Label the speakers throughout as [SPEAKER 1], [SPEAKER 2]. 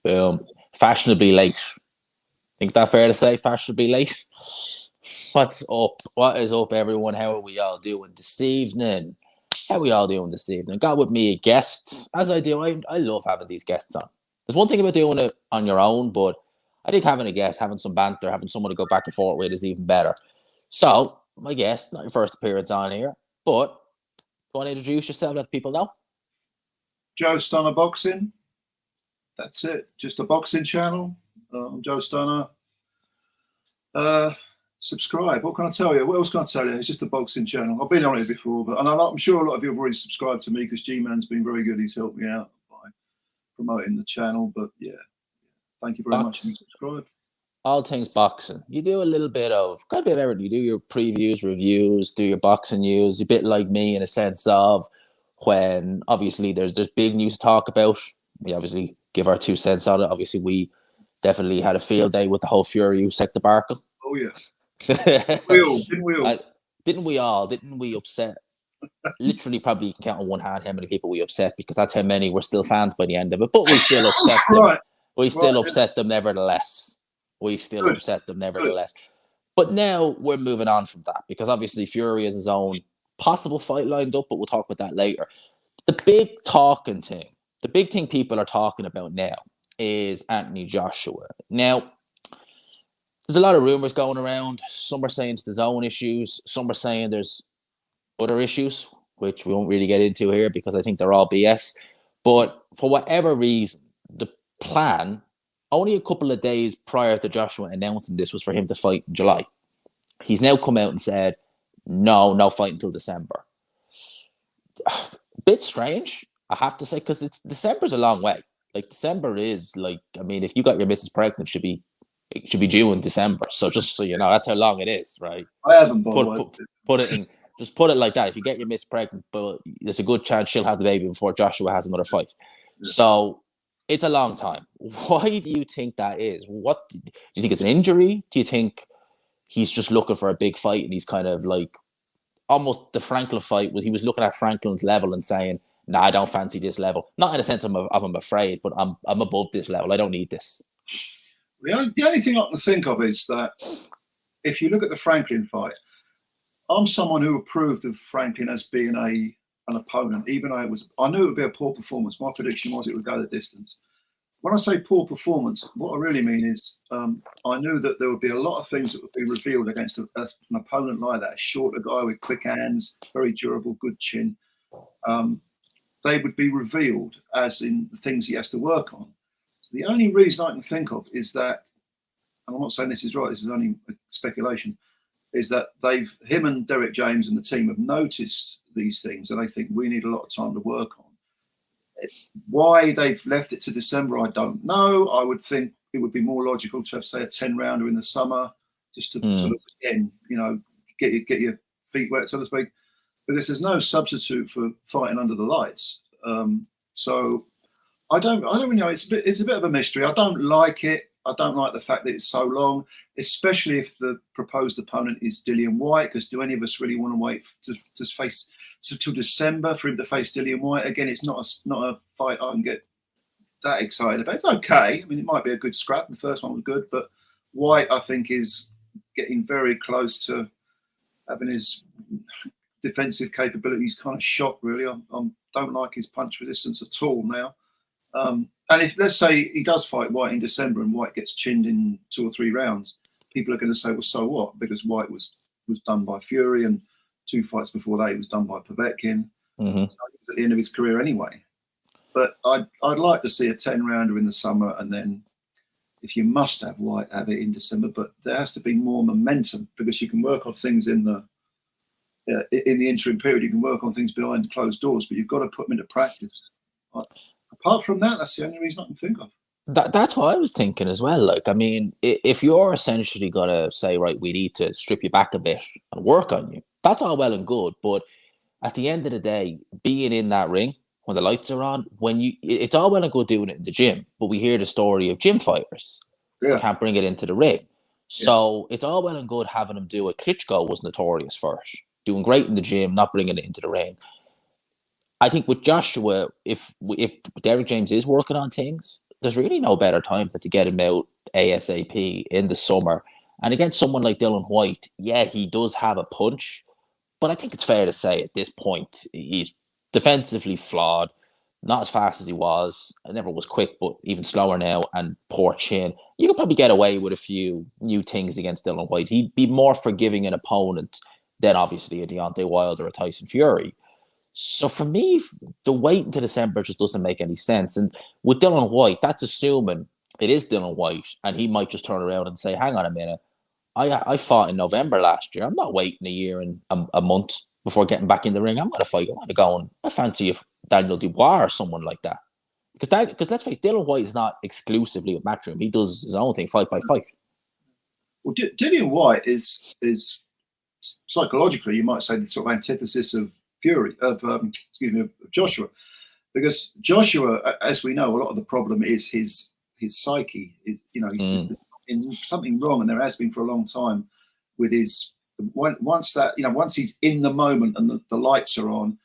[SPEAKER 1] Boom. Fashionably late. Think that fair to say? Fashionably late. What's up? What is up, everyone? How are we all doing this evening? How are we all doing this evening? Got with me a guest, as I do. I love having these guests on. There's one thing about doing it on your own, but I think having a guest, having some banter, having someone to go back and forth with is even better. So, my guest, not your first appearance on here, but do you want to introduce yourself, let people know?
[SPEAKER 2] Joe Stunner Boxing. That's it. Just a boxing channel. I'm Joe Stunner. Subscribe. What can I tell you? What else can I tell you? It's just a boxing channel. I've been on it before, but I'm sure a lot of you have already subscribed to me because Gman's been very good. He's helped me out by promoting the channel. But yeah, thank you very much for subscribing.
[SPEAKER 1] All things boxing. You do a little bit of everything. You do your previews, reviews, do your boxing news. You're a bit like me in a sense of when obviously there's big news to talk about. We obviously give our 2 cents on it. Obviously, we definitely had a field day with the whole Fury Usyk debacle.
[SPEAKER 2] Oh yeah. Didn't we all?
[SPEAKER 1] Didn't we upset? Literally, probably you can count on one hand how many people we upset because that's how many were still fans by the end of it. But we still upset them.
[SPEAKER 2] Right.
[SPEAKER 1] We still upset them nevertheless. But now we're moving on from that because obviously Fury has his own possible fight lined up, but we'll talk about that later. The big thing people are talking about now is Anthony Joshua. Now, there's a lot of rumors going around. Some are saying it's his own issues. Some are saying there's other issues, which we won't really get into here because I think they're all BS. But for whatever reason, the plan, only a couple of days prior to Joshua announcing this, was for him to fight in July. He's now come out and said, no fight until December. Bit strange, I have to say, because December's a long way. Like, December is like, I mean, if you got your missus pregnant, it should be due in December. So just so you know, that's how long it is, right?
[SPEAKER 2] I haven't
[SPEAKER 1] put it like that. If you get your missus pregnant, but there's a good chance she'll have the baby before Joshua has another fight. Yeah. So it's a long time. Why do you think that is? What do you think it's an injury? Do you think he's just looking for a big fight and he's kind of like almost the Franklin fight? He was looking at Franklin's level and saying, "Nah, I don't fancy this level." Not in a sense of I'm afraid, but I'm above this level. I don't need this.
[SPEAKER 2] The only thing I can think of is that if you look at the Franklin fight, I'm someone who approved of Franklin as being an opponent, even though I knew it would be a poor performance. My prediction was it would go the distance. When I say poor performance, what I really mean is I knew that there would be a lot of things that would be revealed against an opponent like that, a shorter guy with quick hands, very durable, good chin. They would be revealed as in the things he has to work on. So the only reason I can think of is that, and I'm not saying this is right, this is only speculation, is that him and Derek James and the team have noticed these things and they think we need a lot of time to work on. Why they've left it to December, I don't know. I would think it would be more logical to have, say, a 10-rounder in the summer, just to sort of, again, get your feet wet, so to speak, because there's no substitute for fighting under the lights. So I don't really know. It's a bit of a mystery. I don't like it. I don't like the fact that it's so long, especially if the proposed opponent is Dillian Whyte, because do any of us really want to wait to face till December for him to face Dillian Whyte again? It's not a fight I can get that excited about. It's okay. I mean, it might be a good scrap. The first one was good, but Whyte, I think, is getting very close to having his defensive capabilities kind of shot, really. I don't like his punch resistance at all now. And if, let's say, he does fight Whyte in December and Whyte gets chinned in 2 or 3 rounds, people are going to say, well, so what? Because Whyte was done by Fury, and 2 fights before that he was done by Povetkin. So he was at the end of his career anyway. But I'd like to see a 10-rounder in the summer, and then if you must have Whyte, have it in December. But there has to be more momentum, because you can work on things in the interim period. You can work on things behind closed doors, but you've got to put them into practice. Apart from that, that's the only reason I can think of.
[SPEAKER 1] That's what I was thinking as well. Like, I mean, if you're essentially going to say, right, we need to strip you back a bit and work on you, that's all well and good. But at the end of the day, being in that ring when the lights are on, it's all well and good doing it in the gym, but we hear the story of gym fighters who can't bring it into the ring. So it's all well and good having them do it. Klitschko was notorious for it, doing great in the gym, not bringing it into the ring. I think with Joshua, if Derek James is working on things, there's really no better time than to get him out ASAP in the summer. And against someone like Dylan White, yeah, he does have a punch, but I think it's fair to say at this point he's defensively flawed, not as fast as he was. It never was quick, but even slower now, and poor chin. You could probably get away with a few new things against Dylan White. He'd be more forgiving an opponent than obviously a Deontay Wilder or a Tyson Fury. So for me, the wait until December just doesn't make any sense. And with Dylan White, that's assuming it is Dylan White, and he might just turn around and say, "Hang on a minute, I fought in November last year. I'm not waiting a year and a month before getting back in the ring. I'm going to fight. I'm going to go and I fancy if Daniel Dubois or someone like that." Because let's face it, Dylan White is not exclusively with Matchroom. He does his own thing, fight by fight.
[SPEAKER 2] Well, Dillian White is psychologically, you might say, the sort of antithesis of Fury, of Joshua, because Joshua, as we know, a lot of the problem is his psyche. He's just something wrong, and there has been for a long time with his. Once he's in the moment and the lights are on,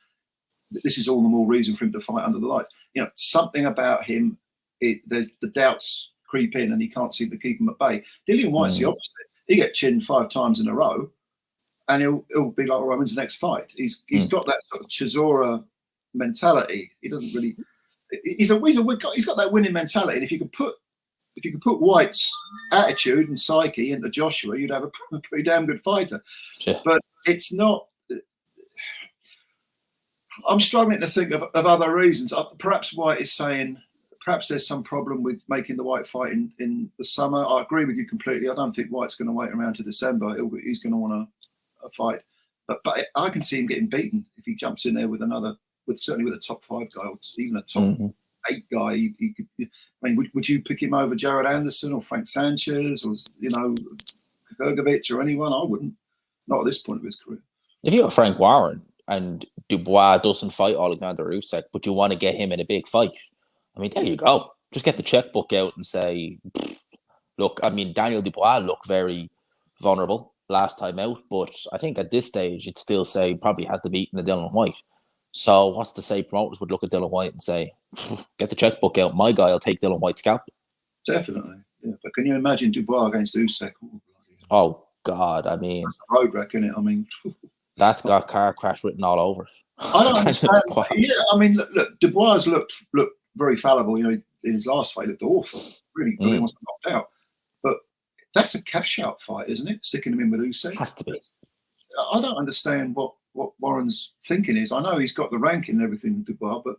[SPEAKER 2] this is all the more reason for him to fight under the lights. Something about him, there's the doubts creep in, and he can't seem to keep him at bay. Dillian White's the opposite. He gets chinned 5 times in a row, and he'll be like, "All right, when's the next fight?" He's got that sort of Chisora mentality. He doesn't really. He's got that winning mentality, and if you could put White's attitude and psyche into Joshua, you'd have a pretty damn good fighter.
[SPEAKER 1] Yeah.
[SPEAKER 2] But it's not. I'm struggling to think of other reasons. Perhaps White is saying, perhaps there's some problem with making the White fight in the summer. I agree with you completely. I don't think White's going to wait around to December. He's going to want a fight. But I can see him getting beaten if he jumps in there with certainly with a top 5 guy, or even a top 8 guy. He could. I mean, would you pick him over Jared Anderson or Frank Sanchez or Gergovich or anyone? I wouldn't. Not at this point of his career.
[SPEAKER 1] If you have Frank Warren and Dubois doesn't fight Alexander Usyk, but you want to get him in a big fight, I mean, there you go. Just get the checkbook out and say, look, I mean, Daniel Dubois looked very vulnerable last time out, but I think at this stage, you'd still say probably has the beating of Dylan White. So what's to say promoters would look at Dylan White and say, get the checkbook out. My guy will take Dylan White's scalp.
[SPEAKER 2] Definitely. Yeah. But can you imagine Dubois against Usyk?
[SPEAKER 1] Oh, God. I mean,
[SPEAKER 2] that's a road wreck, isn't it? I mean,
[SPEAKER 1] that's got car crash written all over it.
[SPEAKER 2] I don't understand. Yeah, I mean, look, Dubois looked very fallible. In his last fight, he looked awful. Really almost knocked out. But that's a cash-out fight, isn't it? Sticking him in with Usyk.
[SPEAKER 1] Has to be.
[SPEAKER 2] I don't understand what Warren's thinking is. I know he's got the ranking and everything, Dubois, but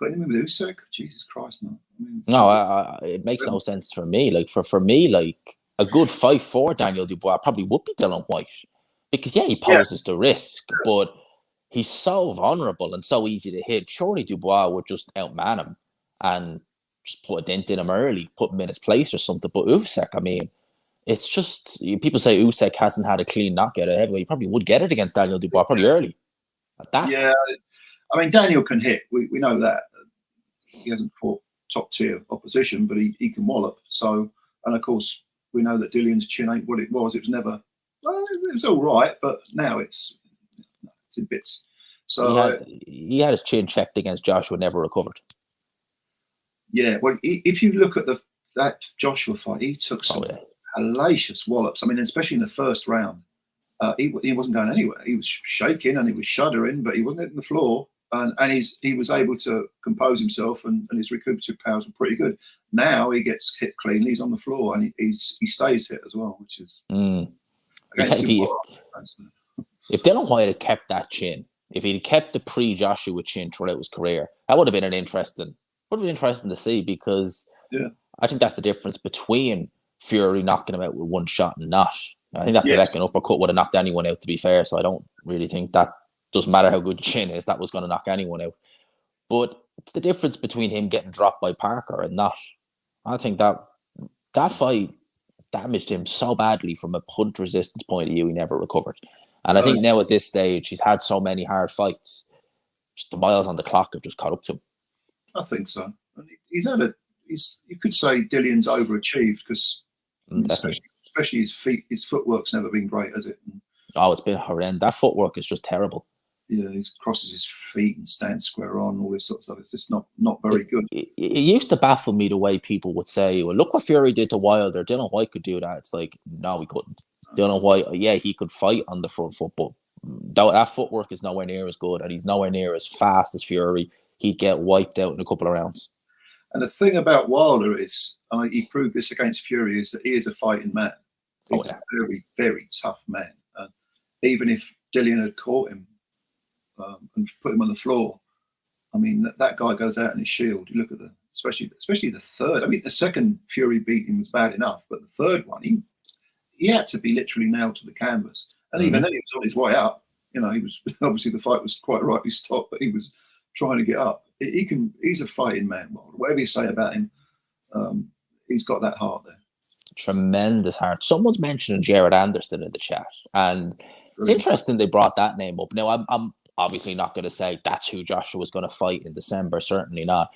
[SPEAKER 2] putting him in with Usyk, Jesus Christ, no.
[SPEAKER 1] It makes no sense for me. Like for me, like a good fight for Daniel Dubois probably would be Dylan White, because he poses the risk, but he's so vulnerable and so easy to hit. Surely Dubois would just outman him and just put a dent in him early, put him in his place or something. But Usyk, I mean, it's just, people say Usyk hasn't had a clean knockout at heavyweight. He probably would get it against Daniel Dubois pretty early. At that.
[SPEAKER 2] Yeah, I mean, Daniel can hit. We know that. He hasn't fought top tier opposition, but he can wallop. So, and of course, we know that Dillian's chin ain't what it was. It was never. Well, it's all right, but now it's in bits. So
[SPEAKER 1] he had his chin checked against Joshua, never recovered.
[SPEAKER 2] Yeah, well, if you look at that Joshua fight, he took some hellacious wallops. I mean, especially in the first round, he wasn't going anywhere. He was shaking and he was shuddering, but he wasn't hitting the floor. And he was able to compose himself, and his recuperative powers were pretty good. Now he gets hit cleanly. He's on the floor, and he stays hit as well, which is.
[SPEAKER 1] If Dylan White had kept that chin, if he'd kept the pre-Joshua chin throughout his career, that would have been interesting to see, because I think that's the difference between Fury knocking him out with one shot and not. I think that the second uppercut would have knocked anyone out, to be fair. So I don't really think that doesn't matter how good your chin is, that was going to knock anyone out. But it's the difference between him getting dropped by Parker and not. I think that fight damaged him so badly from a punch resistance point of view, he never recovered. And I think now at this stage, he's had so many hard fights, just the miles on the clock have just caught up to him.
[SPEAKER 2] I think so. You could say Dillian's overachieved, because especially his footwork's never been great, has it?
[SPEAKER 1] Oh, it's been horrendous. That footwork is just terrible.
[SPEAKER 2] he crosses his feet and stands square on, all this sort of stuff. It's just not very good.
[SPEAKER 1] It used to baffle me the way people would say, well, look what Fury did to Wilder. Dylan White could do that. It's like, no, he couldn't. Dylan White, yeah, he could fight on the front foot, but that footwork is nowhere near as good, and he's nowhere near as fast as Fury. He'd get wiped out in a couple of rounds.
[SPEAKER 2] And the thing about Wilder is, and he proved this against Fury, is that he is a fighting man. He's a very, very tough man. And even if Dillian had caught him and put him on the floor, I mean, that guy goes out in his shield. You look at especially the third. I mean, the second Fury beating was bad enough, but the third one, he had to be literally nailed to the canvas. And even then, he was on his way up. He was obviously the fight was quite rightly stopped, but he was trying to get up. He's a fighting man. Whatever you say about him, he's got that heart there.
[SPEAKER 1] Tremendous heart. Someone's mentioning Jared Anderson in the chat, and it's interesting they brought that name up. Now, I'm obviously not going to say that's who Joshua's going to fight in December. Certainly not.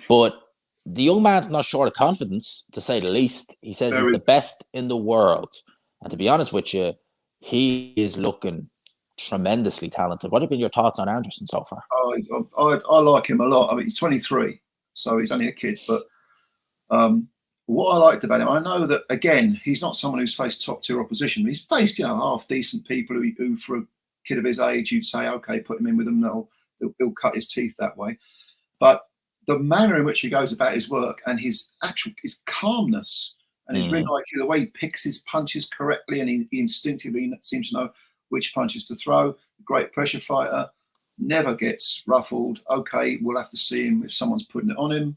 [SPEAKER 1] But the young man's not short of confidence, to say the least. He says he's the best in the world. And to be honest with you, he is looking tremendously talented. What have been your thoughts on Anderson so far?
[SPEAKER 2] I like him a lot. I mean, he's 23, so he's only a kid. But what I liked about him, I know that, again, he's not someone who's faced top-tier opposition. He's faced, half-decent people who, for a kid of his age, you'd say, okay, put him in with them. He'll cut his teeth that way. But the manner in which he goes about his work and his calmness and his ring IQ, the way he picks his punches correctly, and he instinctively seems to know which punches to throw. Great pressure fighter, never gets ruffled. Okay, we'll have to see him if someone's putting it on him.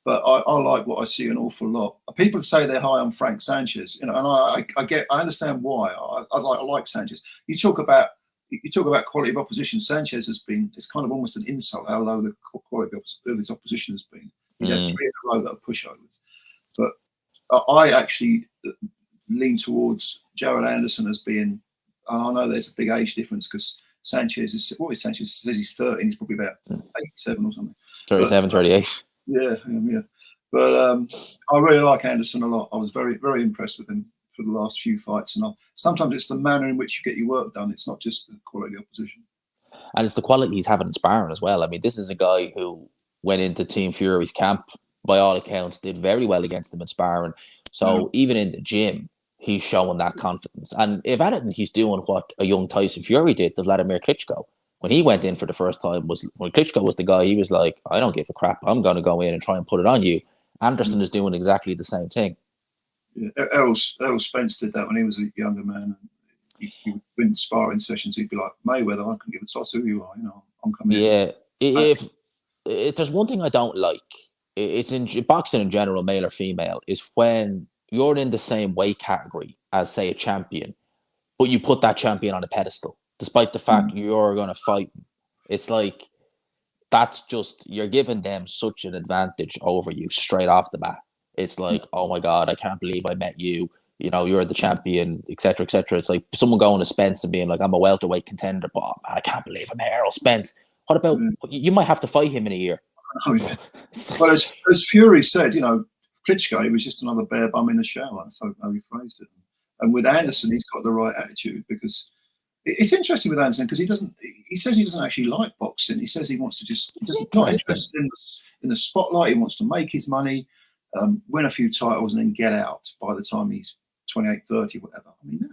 [SPEAKER 2] But I like what I see an awful lot. People say they're high on Frank Sanchez, and I understand why. I like Sanchez. You talk about quality of opposition. Sanchez has been, it's kind of almost an insult how low the quality of his opposition has been. He's had 3 in a row that are pushovers. But I actually lean towards Jared Anderson as being, and I know there's a big age difference because Sanchez says he's 30, he's probably about 87 or something.
[SPEAKER 1] 37, 38.
[SPEAKER 2] Yeah. But I really like Anderson a lot. I was very, very impressed with him for the last few fights. And sometimes it's the manner in which you get your work done. It's not just the quality of the opposition.
[SPEAKER 1] And it's the quality he's having in sparring as well. I mean, this is a guy who went into Team Fury's camp, by all accounts, did very well against them in sparring. So even in the gym, he's showing that confidence. And if anything, he's doing what a young Tyson Fury did to Vladimir Klitschko. When he went in for the first time, when Klitschko was the guy, he was like, I don't give a crap. I'm going to go in and try and put it on you. Anderson is doing exactly the same thing.
[SPEAKER 2] Yeah, Errol Spence did that when he was a younger man. He would win sparring sessions. He'd be like, Mayweather, I can give a toss who you are. I'm coming in.
[SPEAKER 1] If there's one thing I don't like, it's in boxing in general, male or female, is when you're in the same weight category as, say, a champion, but you put that champion on a pedestal, despite the fact you're going to fight. It's like, that's just, you're giving them such an advantage over you straight off the bat. It's like, oh my God, I can't believe I met you. You're the champion, etc., etc. It's like someone going to Spence and being like, I'm a welterweight contender, but I can't believe I met Errol Spence. What about, you might have to fight him in a year.
[SPEAKER 2] Oh, yeah. Well, as Fury said, Klitschko, he was just another bare bum in the shower. That's how he phrased it. And with Anderson, he's got the right attitude, because it's interesting with Anderson, because he says he doesn't actually like boxing. He says he wants to he's not interested in the spotlight. He wants to make his money, win a few titles, and then get out by the time he's 28, 30, whatever. I mean,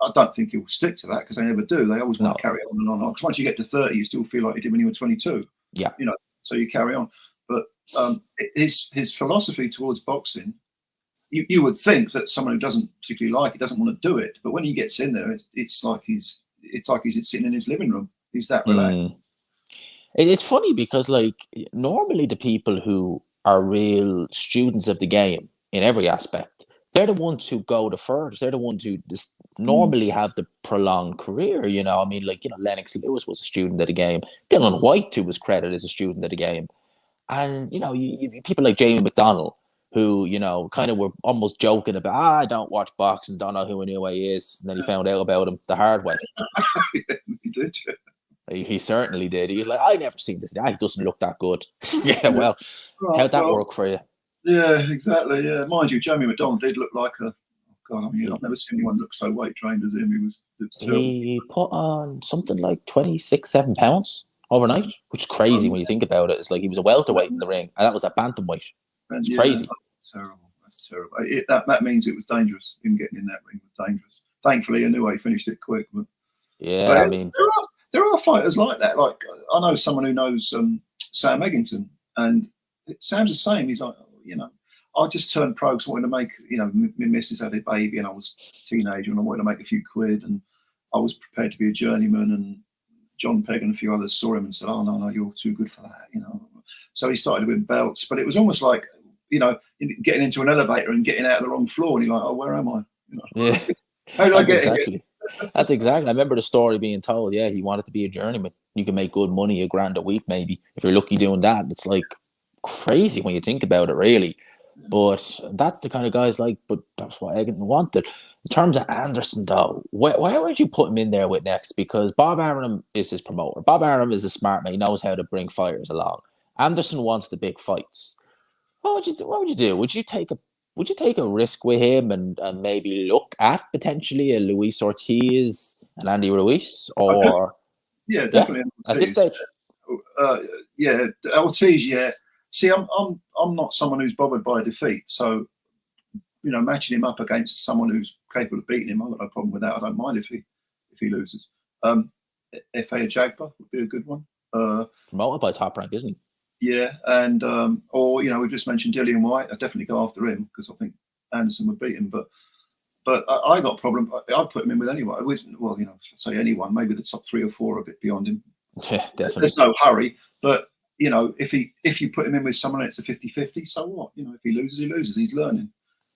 [SPEAKER 2] I don't think he'll stick to that, because they never do. They always want to carry on and on. Because once you get to 30, you still feel like you did when you were 22.
[SPEAKER 1] Yeah.
[SPEAKER 2] So you carry on. But his philosophy towards boxing, you would think that someone who doesn't particularly like it doesn't want to do it. But when he gets in there, it's like he's sitting in his living room. He's that relaxed.
[SPEAKER 1] It's funny because, like, normally the people who are real students of the game in every aspect, they're the ones who go the furthest. They're the ones who normally have the prolonged career. I mean, like, Lennox Lewis was a student of the game. Dylan White, to his credit, is a student of the game. And, you people like Jamie McDonald, who, kind of were almost joking about, I don't watch boxing, don't know who Inoue is. And then he found out about him the hard way.
[SPEAKER 2] He did.
[SPEAKER 1] He certainly did. He was like, I never seen this. He doesn't look that good. Yeah, well, how'd that work for you?
[SPEAKER 2] Yeah, exactly. Yeah, mind you, Jamie McDonald did look like God, I mean, I've never seen anyone look so weight trained as him. It was terrible.
[SPEAKER 1] He put on something like 26, 7 pounds overnight, which is crazy when you think about it. It's like he was a welterweight in the ring, and that was a bantamweight.
[SPEAKER 2] And
[SPEAKER 1] It's crazy.
[SPEAKER 2] That's terrible. That's terrible. That means it was dangerous. Him getting in that ring was dangerous. Thankfully, anyway, he finished it quick. But
[SPEAKER 1] I mean,
[SPEAKER 2] there are fighters like that. Like I know someone who knows Sam Eggington, and Sam's the same. He's like, I just turned pro because I wanted to make, my missus had a baby and I was a teenager and I wanted to make a few quid and I was prepared to be a journeyman, and John Pegg and a few others saw him and said, oh, no, you're too good for that, So he started to win belts, but it was almost like, getting into an elevator and getting out of the wrong floor and you're like, oh, where am I?
[SPEAKER 1] Yeah.
[SPEAKER 2] How did I get
[SPEAKER 1] exactly. That's exactly. I remember the story being told. Yeah, he wanted to be a journeyman. You can make good money, $1,000 a week, maybe if you're lucky doing that. It's like crazy when you think about it, really. But that's the kind of guys like. But that's what Eggington wanted. In terms of Anderson, though, where would you put him in there with next? Because Bob Arum is his promoter. Bob Arum is a smart man. He knows how to bring fighters along. Anderson wants the big fights. What would you do? Would you take a risk with him and maybe look at potentially a Luis Ortiz and Andy Ruiz? Or
[SPEAKER 2] yeah, definitely
[SPEAKER 1] at this stage.
[SPEAKER 2] Ortiz. Yeah. See, I'm not someone who's bothered by a defeat. So, matching him up against someone who's capable of beating him, I've got no problem with that. I don't mind if he loses. F.A. Jagba would be a good one.
[SPEAKER 1] Promoted by Top Rank, isn't he?
[SPEAKER 2] Yeah, and we've just mentioned Dillian White. I'd definitely go after him because I think Anderson would beat him. But I got a problem. I'd put him in with anyone. I wouldn't, say anyone. Maybe the top 3 or 4 are a bit beyond him.
[SPEAKER 1] Yeah, definitely.
[SPEAKER 2] There's no hurry. But if you put him in with someone, it's a 50-50. So what? If he loses, he loses. He's learning.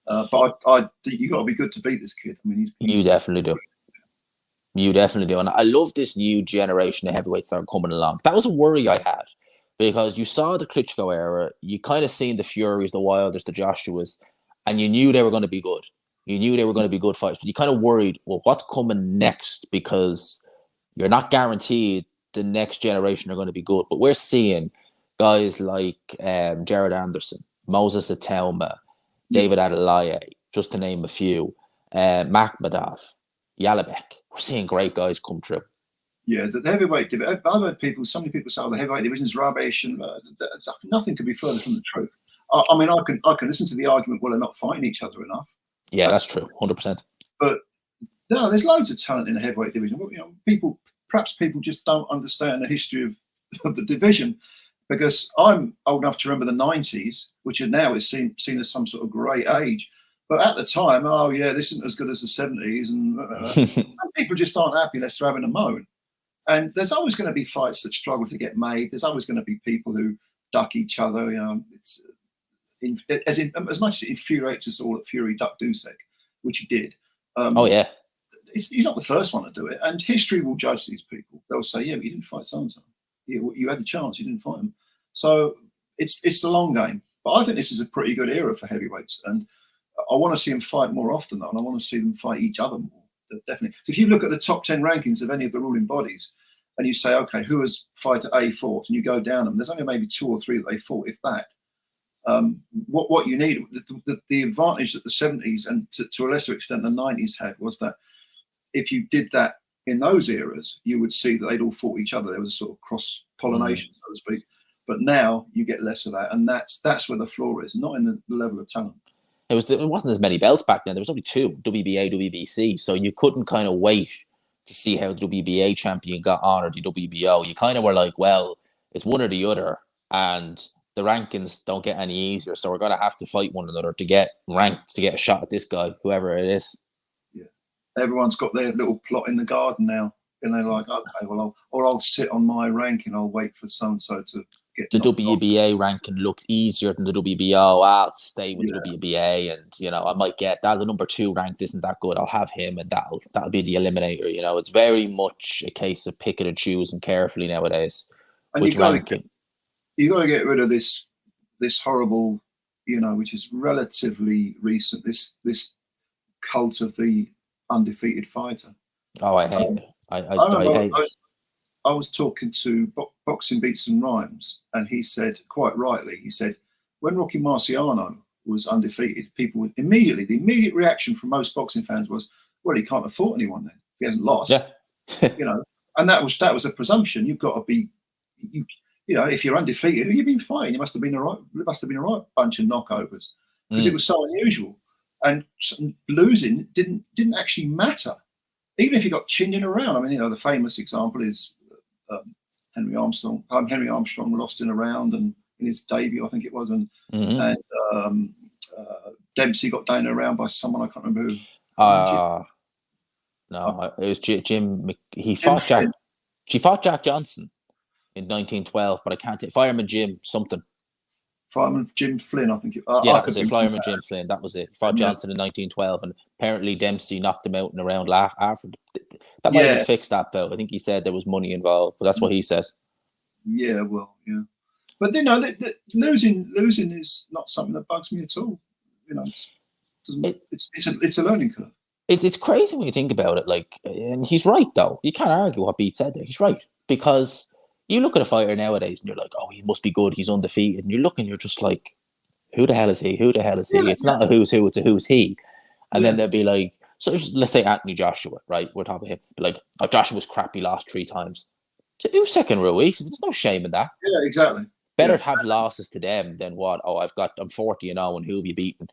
[SPEAKER 2] But you got to be good to beat this kid. I mean,
[SPEAKER 1] you definitely do. You definitely do. And I love this new generation of heavyweights that are coming along. That was a worry I had. Because you saw the Klitschko era, you kind of seen the Furies, the Wilders, the Joshuas, and you knew they were going to be good. You knew they were going to be good fights, but you kind of worried, well, what's coming next? Because you're not guaranteed the next generation are going to be good. But we're seeing guys like Jared Anderson, Moses Atelma, David Adelaye, just to name a few, Makhmadov, Yalabek. We're seeing great guys come through.
[SPEAKER 2] Yeah, the heavyweight division. I've heard so many people say, the heavyweight division's rubbish, and nothing could be further from the truth. I mean, I can listen to the argument, well, they're not fighting each other enough.
[SPEAKER 1] Yeah, that's true, 100%.
[SPEAKER 2] But no, there's loads of talent in the heavyweight division. People just don't understand the history of the division, because I'm old enough to remember the 90s, which now is seen as some sort of great age. But at the time, this isn't as good as the 70s, and people just aren't happy unless they're having a moan. And there's always going to be fights that struggle to get made. There's always going to be people who duck each other. It's as much as it infuriates us all that Fury ducked Dusek, which he did. He's not the first one to do it, and history will judge these people. They'll say, "Yeah, but you didn't fight so and so. You had the chance, you didn't fight him." So it's the long game. But I think this is a pretty good era for heavyweights, and I want to see them fight more often, though, and I want to see them fight each other more. Definitely. So if you look at the top 10 rankings of any of the ruling bodies and you say, okay, who has fighter A fought, and you go down them, there's only maybe 2 or 3 that they fought, if that. What you need, the advantage that the 70s and to a lesser extent the 90s had was that if you did that in those eras, you would see that they'd all fought each other. There was a sort of cross-pollination, so to speak. But now you get less of that, and that's where the flaw is, not in the level of talent.
[SPEAKER 1] It wasn't as many belts back then. There was only 2, WBA, WBC. So you couldn't kind of wait to see how the WBA champion got on or the WBO. You kind of were like, well, it's one or the other, and the rankings don't get any easier. So we're going to have to fight one another to get ranked, to get a shot at this guy, whoever it is.
[SPEAKER 2] Yeah. Everyone's got their little plot in the garden now. And they're like, okay, well, I'll sit on my ranking. I'll wait for so-and-so to get
[SPEAKER 1] the WBA ranking looks easier than the WBO. I'll stay with the WBA, and I might get that. The number 2 ranked isn't that good. I'll have him, and that'll be the eliminator. It's very much a case of picking and choosing carefully nowadays.
[SPEAKER 2] And you got to get rid of this horrible, which is relatively recent. This cult of the undefeated fighter.
[SPEAKER 1] Oh, I hate it. I hate it.
[SPEAKER 2] I was talking to Boxing Beats and Rhymes, and he said, quite rightly, when Rocky Marciano was undefeated, people would immediately, the immediate reaction from most boxing fans was, well, he can't have fought anyone then. He hasn't lost.
[SPEAKER 1] Yeah.
[SPEAKER 2] You know, and that was a presumption. You've got to be, you know, if you're undefeated, you've been fighting. You must have been a right bunch of knockovers because it was so unusual. And losing didn't actually matter, even if you got chinned in around. I mean, you know, the famous example is Henry Armstrong. Henry Armstrong lost in a round and in his debut, I think it was, and Dempsey got down around by someone I can't remember who.
[SPEAKER 1] No, it was Jim. He fought Jack. She fought Jack Johnson in 1912, but I can't. Fireman Jim something.
[SPEAKER 2] Fireman Jim Flynn, I think.
[SPEAKER 1] That was it. Fireman Jim Flynn. That was it. He fought Johnson in 1912, and apparently Dempsey knocked him out in a round after. That might have fixed that though. I think he said there was money involved, but that's what he says.
[SPEAKER 2] Yeah, well, yeah. But you know, losing is not something that bugs me at all. You know, it's a learning curve.
[SPEAKER 1] It's crazy when you think about it. Like, and he's right though. You can't argue what Beat said there. He's right, because you look at a fighter nowadays and you're like, oh, he must be good. He's undefeated. And you're looking, you're just like, who the hell is he? Who the hell is he? It's not a who's who. It's a who's he. And then they'll be like, so let's say Anthony Joshua, right? We're talking about him. But like, oh, Joshua's crap. He lost 3 times. To Usyk and Ruiz, there's no shame in that.
[SPEAKER 2] Yeah, exactly.
[SPEAKER 1] Better to have losses to them than what? Oh, I'm 40 and 0, and who have you beaten?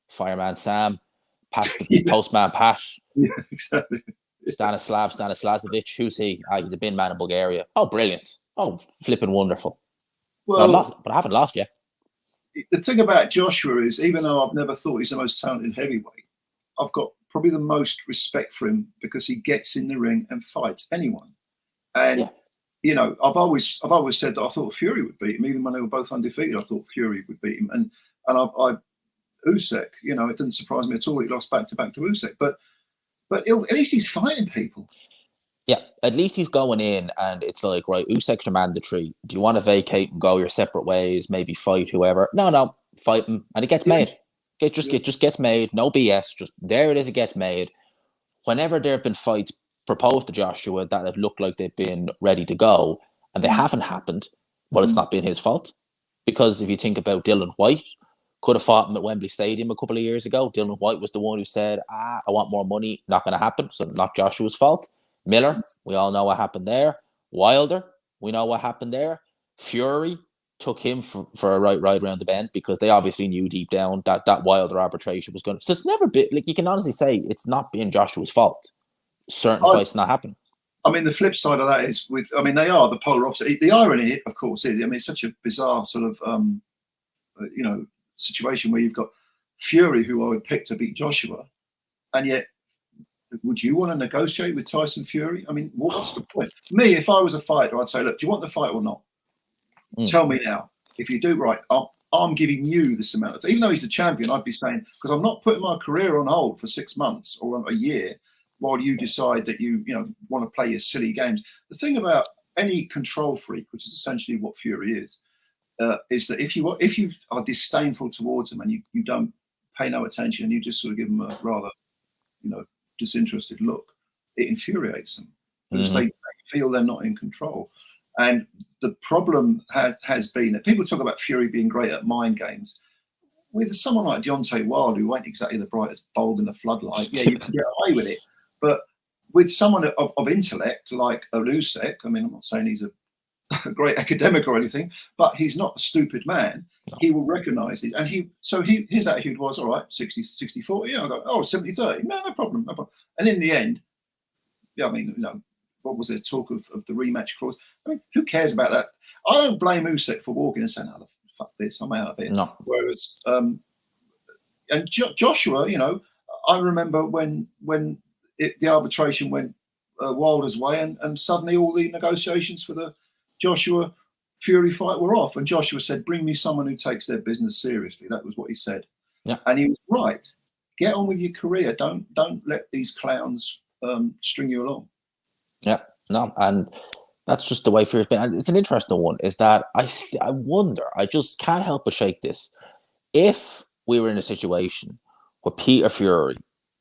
[SPEAKER 1] Fireman Sam, Pat, Postman Pat.
[SPEAKER 2] Yeah, exactly.
[SPEAKER 1] Stanislazovic, who's he? He's a bin man in Bulgaria. Oh, brilliant. Oh, flipping wonderful.
[SPEAKER 2] Well,
[SPEAKER 1] but I haven't lost yet.
[SPEAKER 2] The thing about Joshua is, even though I've never thought he's the most talented heavyweight, I've got probably the most respect for him because he gets in the ring and fights anyone. And you know, I've always said that I thought Fury would beat him, even when they were both undefeated. I thought Fury would beat him, and Usyk, you know, it didn't surprise me at all. He lost back to Usyk, but at least he's fighting people.
[SPEAKER 1] Yeah, at least he's going in, and it's like, right, Usyk's your mandatory. Do you want to vacate and go your separate ways? Maybe fight whoever. No, fight him, and it gets made. It just gets made. No BS. Just there it is. It gets made. Whenever there have been fights proposed to Joshua that have looked like they've been ready to go, and they haven't happened, well, it's not been his fault. Because if you think about Dylan White, could have fought him at Wembley Stadium a couple of years ago. Dylan White was the one who said, I want more money. Not going to happen. So not Joshua's fault. Miller, we all know what happened there. Wilder, we know what happened there. Fury took him for a ride around the bend because they obviously knew deep down that Wilder arbitration was going to. So it's never been, like, you can honestly say it's not been Joshua's fault. Certain fights not happening.
[SPEAKER 2] I mean, the flip side of that is they are the polar opposite. The irony, of course, is, I mean, it's such a bizarre sort of, you know, situation where you've got Fury, who I would pick to beat Joshua, and yet would you want to negotiate with Tyson Fury? I mean, what's the point? Me, if I was a fighter, I'd say, look, do you want the fight or not? Tell me now. If you do, right, I'm giving you this amount of time. Even though he's the champion, I'd be saying, because I'm not putting my career on hold for 6 months or a year while you decide that you want to play your silly games. The thing about any control freak, which is essentially what Fury is that if you are disdainful towards them and you don't pay no attention and you just sort of give them a rather, disinterested look, it infuriates them because they feel they're not in control. And the problem has been that people talk about Fury being great at mind games. With someone like Deontay Wilder, who ain't exactly the brightest bulb in the floodlight, yeah, you can get away with it. But with someone of intellect like Usyk, I mean, I'm not saying he's a great academic or anything, but he's not a stupid man. No. He will recognise it. And his attitude was, all right, 60-40, yeah, I go, 70-30, no problem. And in the end, yeah, I mean, what was there talk of the rematch clause? I mean, who cares about that? I don't blame Usyk for walking and saying, oh, fuck this, I'm out of it.
[SPEAKER 1] No.
[SPEAKER 2] Whereas, and Joshua, I remember when the arbitration went Wilder's way and suddenly all the negotiations for the Joshua Fury fight were off. And Joshua said, bring me someone who takes their business seriously. That was what he said.
[SPEAKER 1] Yeah.
[SPEAKER 2] And he was right. Get on with your career. Don't let these clowns string you along.
[SPEAKER 1] Yeah, no, and that's just the way Fury's been. And it's an interesting one, is that I wonder, I just can't help but shake this. If we were in a situation where Peter Fury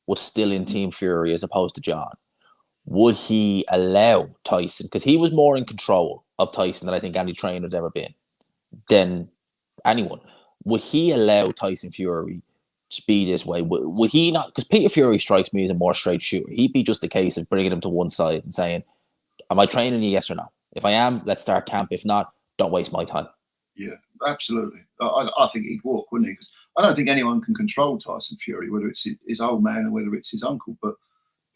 [SPEAKER 1] was still in Team Fury as opposed to John, would he allow Tyson, because he was more in control of Tyson than I think any trainer's ever been, than anyone. would he allow Tyson Fury to be this way? Would he not? Because Peter Fury strikes me as a more straight shooter. He'd be just a case of bringing him to one side and saying, am I training you, yes or no? If I am, let's start camp. If not, don't waste my time.
[SPEAKER 2] Yeah, absolutely. I think he'd walk, wouldn't he? Because I don't think anyone can control Tyson Fury, whether it's his old man or whether it's his uncle. But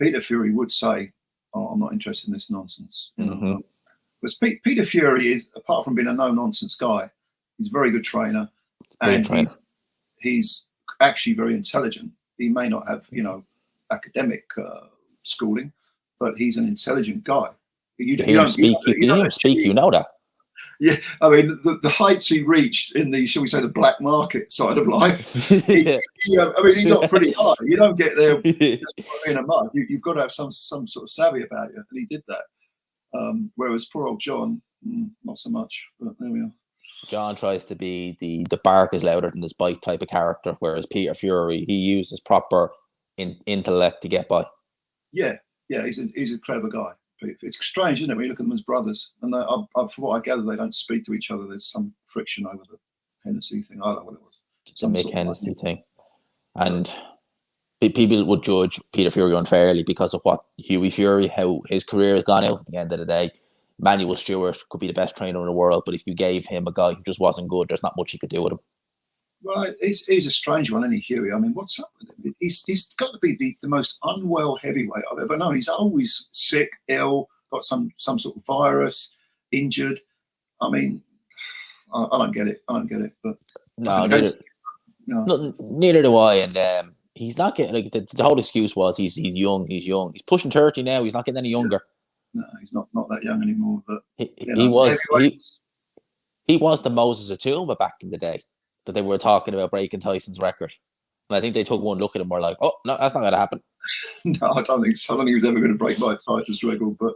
[SPEAKER 2] Peter Fury would say, oh, I'm not interested in this nonsense. Because Peter Fury is, apart from being a no-nonsense guy, he's a very good trainer. He's actually very intelligent. He may not have, academic schooling, but he's an intelligent guy. You don't speak,
[SPEAKER 1] you know that.
[SPEAKER 2] Yeah, I mean, the heights he reached in the, shall we say, the black market side of life, he got pretty high. You don't get there just in a mug. You've got to have some sort of savvy about you, and he did that. Whereas poor old John, not so much, but there we are.
[SPEAKER 1] John tries to be the bark is louder than his bite type of character, whereas Peter Fury, he uses proper intellect to get by.
[SPEAKER 2] Yeah, he's a clever guy. It's strange, isn't it, when you look at them as brothers? And from what I gather, they don't speak to each other. There's some friction over the Hennessy thing. I don't know what it was.
[SPEAKER 1] The Mick Hennessy thing. And people would judge Peter Fury unfairly because of what Hughie Fury, how his career has gone out at the end of the day. Manuel Stewart could be the best trainer in the world, but if you gave him a guy who just wasn't good, there's not much you could do with him.
[SPEAKER 2] Well, he's a strange one, isn't he, Hughie? I mean, what's up with him? He's got to be the most unwell heavyweight I've ever known. He's always sick, ill, got some sort of virus, injured. I mean, I don't get it. But
[SPEAKER 1] no, neither do I. And he's not getting the whole excuse was he's young. He's pushing 30 now. He's not getting any younger.
[SPEAKER 2] No, he's not that young anymore. But
[SPEAKER 1] he was the Moses Atuma back in the day that they were talking about breaking Tyson's record. And I think they took one look at him and were like, oh, no, that's not going to happen.
[SPEAKER 2] No, I don't think so. I don't think he was ever going to break Mike Tyson's record. But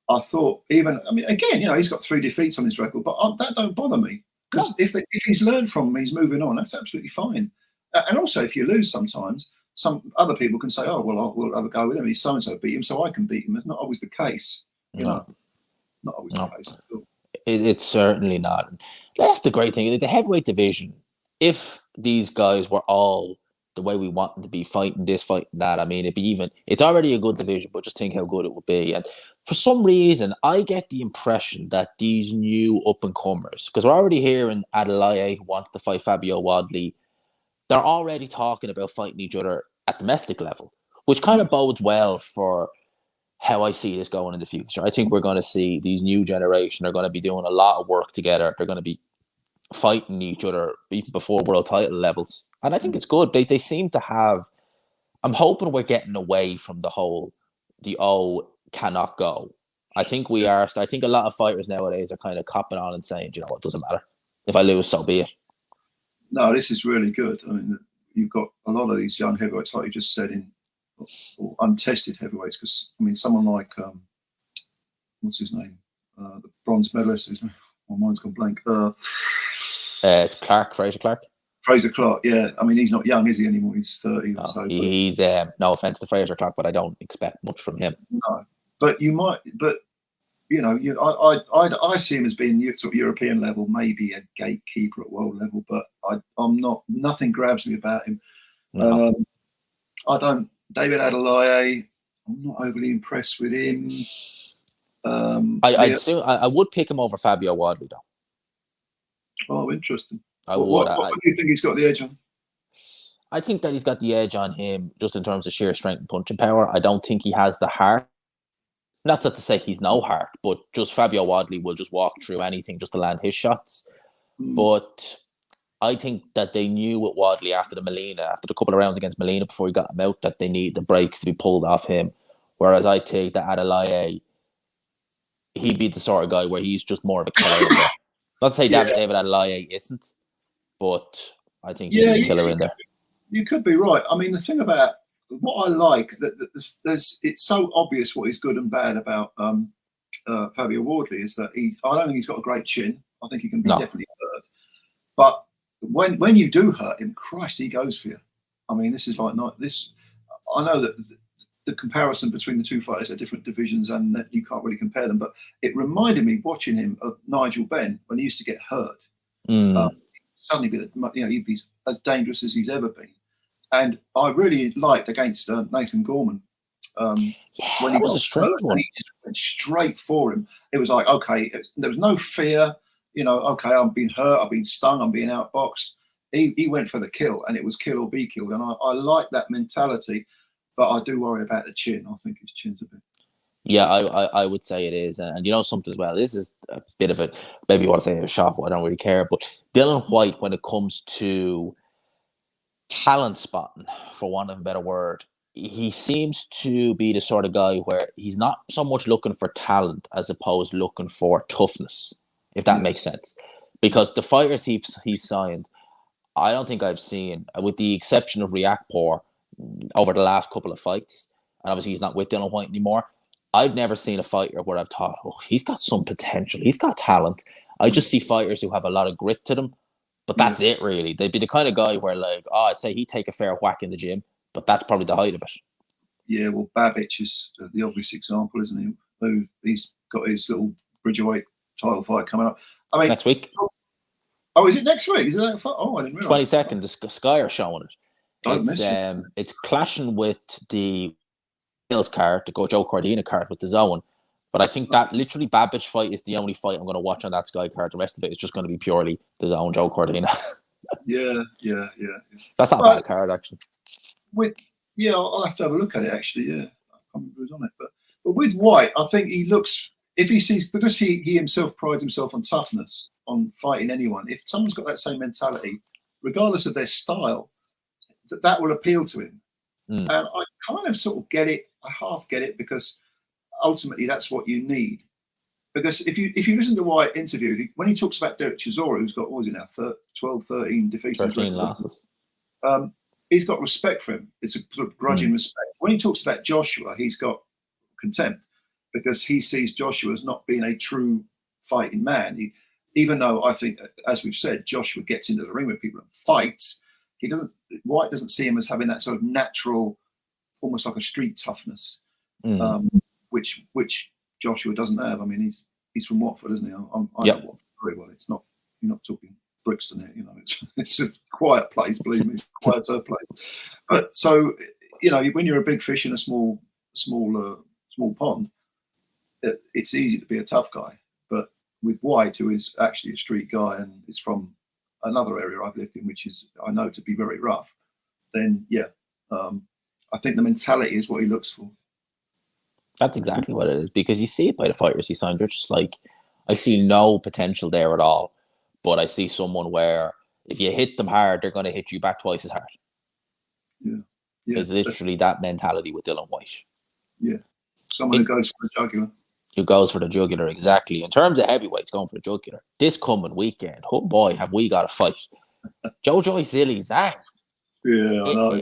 [SPEAKER 2] I thought again, he's got 3 defeats on his record, but that don't bother me. Because if he's learned from him, he's moving on, that's absolutely fine. And also, if you lose sometimes, some other people can say, oh, well, we'll have a go with him. He's so-and-so beat him, so I can beat him. It's not always the case. Not always the case.
[SPEAKER 1] It's certainly not. That's the great thing. The heavyweight division, if these guys were all the way we want them to be, fighting this, fighting that, I mean, it's already a good division, but just think how good it would be. And for some reason, I get the impression that these new up-and-comers, because we're already hearing Adelaide who wants to fight Fabio Wadley, they're already talking about fighting each other at domestic level, which kind of bodes well for how I see this going in the future. I think we're going to see these new generation are going to be doing a lot of work together. They're going to be fighting each other even before world title levels. And I think it's good. They seem to have... I'm hoping we're getting away from the cannot go. I think we are. I think a lot of fighters nowadays are kind of copping on and saying, you know what, it doesn't matter. If I lose, so be it.
[SPEAKER 2] No, this is really good. I mean, you've got a lot of these young heavyweights, like you just said, or untested heavyweights. Because I mean, someone like what's his name, the bronze medalist. My mind's gone blank.
[SPEAKER 1] It's Fraser Clark.
[SPEAKER 2] Fraser Clark, yeah. I mean, he's not young, is he anymore? He's 30
[SPEAKER 1] no,
[SPEAKER 2] or so.
[SPEAKER 1] He's no offense to Fraser Clark, but I don't expect much from him.
[SPEAKER 2] No, but you might. But I see him as being sort of European level, maybe a gatekeeper at world level. But I'm not. Nothing grabs me about him.
[SPEAKER 1] No.
[SPEAKER 2] I don't. David Adelaide, I'm not overly impressed with him.
[SPEAKER 1] I would pick him over Fabio Wadley, though.
[SPEAKER 2] Oh, interesting.
[SPEAKER 1] What
[SPEAKER 2] do you think he's got the edge on?
[SPEAKER 1] I think that he's got the edge on him just in terms of sheer strength and punching power. I don't think he has the heart. Not to say he's no heart, but just Fabio Wadley will just walk through anything just to land his shots. But I think that they knew with Wadley after the couple of rounds against Molina before he got him out, that they need the breaks to be pulled off him. Whereas I take that Adelaide, he'd be the sort of guy where he's just more of a killer. Not to say David Adelaide isn't, but I think he's a killer in there.
[SPEAKER 2] You could be right. I mean, the thing about what I like, it's so obvious what is good and bad about Fabio Wadley is that I don't think he's got a great chin. I think he can be definitely hurt. But when you do hurt him, Christ, he goes for you. I mean, this is like not this. I know that the comparison between the two fighters are different divisions and that you can't really compare them. But it reminded me watching him of Nigel Benn when he used to get hurt. Suddenly be, he'd be as dangerous as he's ever been. And I really liked against Nathan Gorman. When he
[SPEAKER 1] that was
[SPEAKER 2] got
[SPEAKER 1] a strange
[SPEAKER 2] and
[SPEAKER 1] one.
[SPEAKER 2] he just went straight for him. It was like, okay, there was no fear. Okay, I'm being hurt, I've been stung, I'm being outboxed. He went for the kill, and it was kill or be killed. And I like that mentality, but I do worry about the chin. I think his chin's a bit.
[SPEAKER 1] Yeah, I would say it is. And something as well, this is a bit of a, maybe you want to say a shot, but I don't really care. But Dylan White, when it comes to talent spotting, for want of a better word, he seems to be the sort of guy where he's not so much looking for talent as opposed to looking for toughness, if that makes sense. Because the fighters he's signed, I don't think I've seen, with the exception of Riakporhe, over the last couple of fights, and obviously he's not with Dylan White anymore, I've never seen a fighter where I've thought, oh, he's got some potential, he's got talent. I just see fighters who have a lot of grit to them, but that's it, really. They'd be the kind of guy where, like, I'd say he'd take a fair whack in the gym, but that's probably the height of it.
[SPEAKER 2] Yeah, well, Babic is the obvious example, isn't he? Who he's got his little Bridgerweight title fight coming up. I mean,
[SPEAKER 1] next week.
[SPEAKER 2] Oh, is it next week? Is it that fight? Oh, I didn't realize.
[SPEAKER 1] 22nd, the Sky are showing it. It's clashing with the Hills card, the Joe Cordina card with the Zone. But I think that literally Babic fight is the only fight I'm going to watch on that Sky card. The rest of it is just going to be purely the Zone Joe Cordina.
[SPEAKER 2] Yeah.
[SPEAKER 1] That's not a bad card, actually.
[SPEAKER 2] I'll have to have a look at it, actually. Yeah, I can't remember who's on it. But with White, I think he looks, if he sees, because he himself prides himself on toughness, on fighting anyone. If someone's got that same mentality, regardless of their style, that will appeal to him. And I kind of sort of get it. I half get it, because ultimately that's what you need. Because if you listen to White interview, when he talks about Derek Chisora, who's got, what is it now, 12, 13 defeats,
[SPEAKER 1] 13 losses.
[SPEAKER 2] He's got respect for him. It's a sort of grudging respect. When he talks about Joshua, he's got contempt, because he sees Joshua as not being a true fighting man. Even though I think, as we've said, Joshua gets into the ring with people and fights, White doesn't see him as having that sort of natural, almost like a street toughness, which Joshua doesn't have. I mean, he's from Watford, isn't he? I know Watford very well. It's not, you're not talking Brixton here, it's a quiet place, believe me, quieter place. But so, when you're a big fish in a small pond, it's easy to be a tough guy. But with White, who is actually a street guy and is from another area I've lived in, which is, I know, to be very rough, then I think the mentality is what he looks for.
[SPEAKER 1] That's exactly what it is, because you see it by the fighters he signed. They're just like, I see no potential there at all, but I see someone where if you hit them hard, they're going to hit you back twice as hard.
[SPEAKER 2] Yeah.
[SPEAKER 1] It's literally that mentality with Dylan White.
[SPEAKER 2] Yeah. Someone who goes for the jugular.
[SPEAKER 1] Who goes for the jugular, exactly. In terms of heavyweights going for the jugular, this coming weekend, oh boy, have we got a fight. Joyce, Zhilei, Zhang.
[SPEAKER 2] Yeah, I know.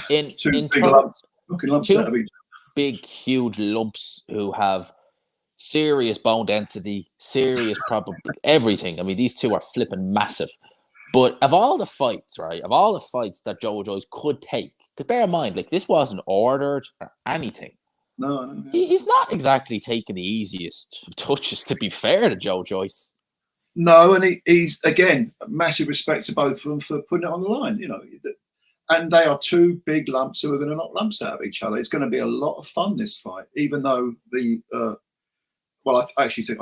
[SPEAKER 2] It's two big lumps. Looking lumps out of each.
[SPEAKER 1] Big, huge lumps who have serious bone density, serious everything. I mean, these two are flipping massive. But of all the fights, right, that Joyce could take, because bear in mind, like, this wasn't ordered or anything.
[SPEAKER 2] No.
[SPEAKER 1] He's not exactly taking the easiest touches, to be fair to Joyce.
[SPEAKER 2] No, and he's, again, massive respect to both of them for putting it on the line, And they are two big lumps who are going to knock lumps out of each other. It's going to be a lot of fun, this fight, even though I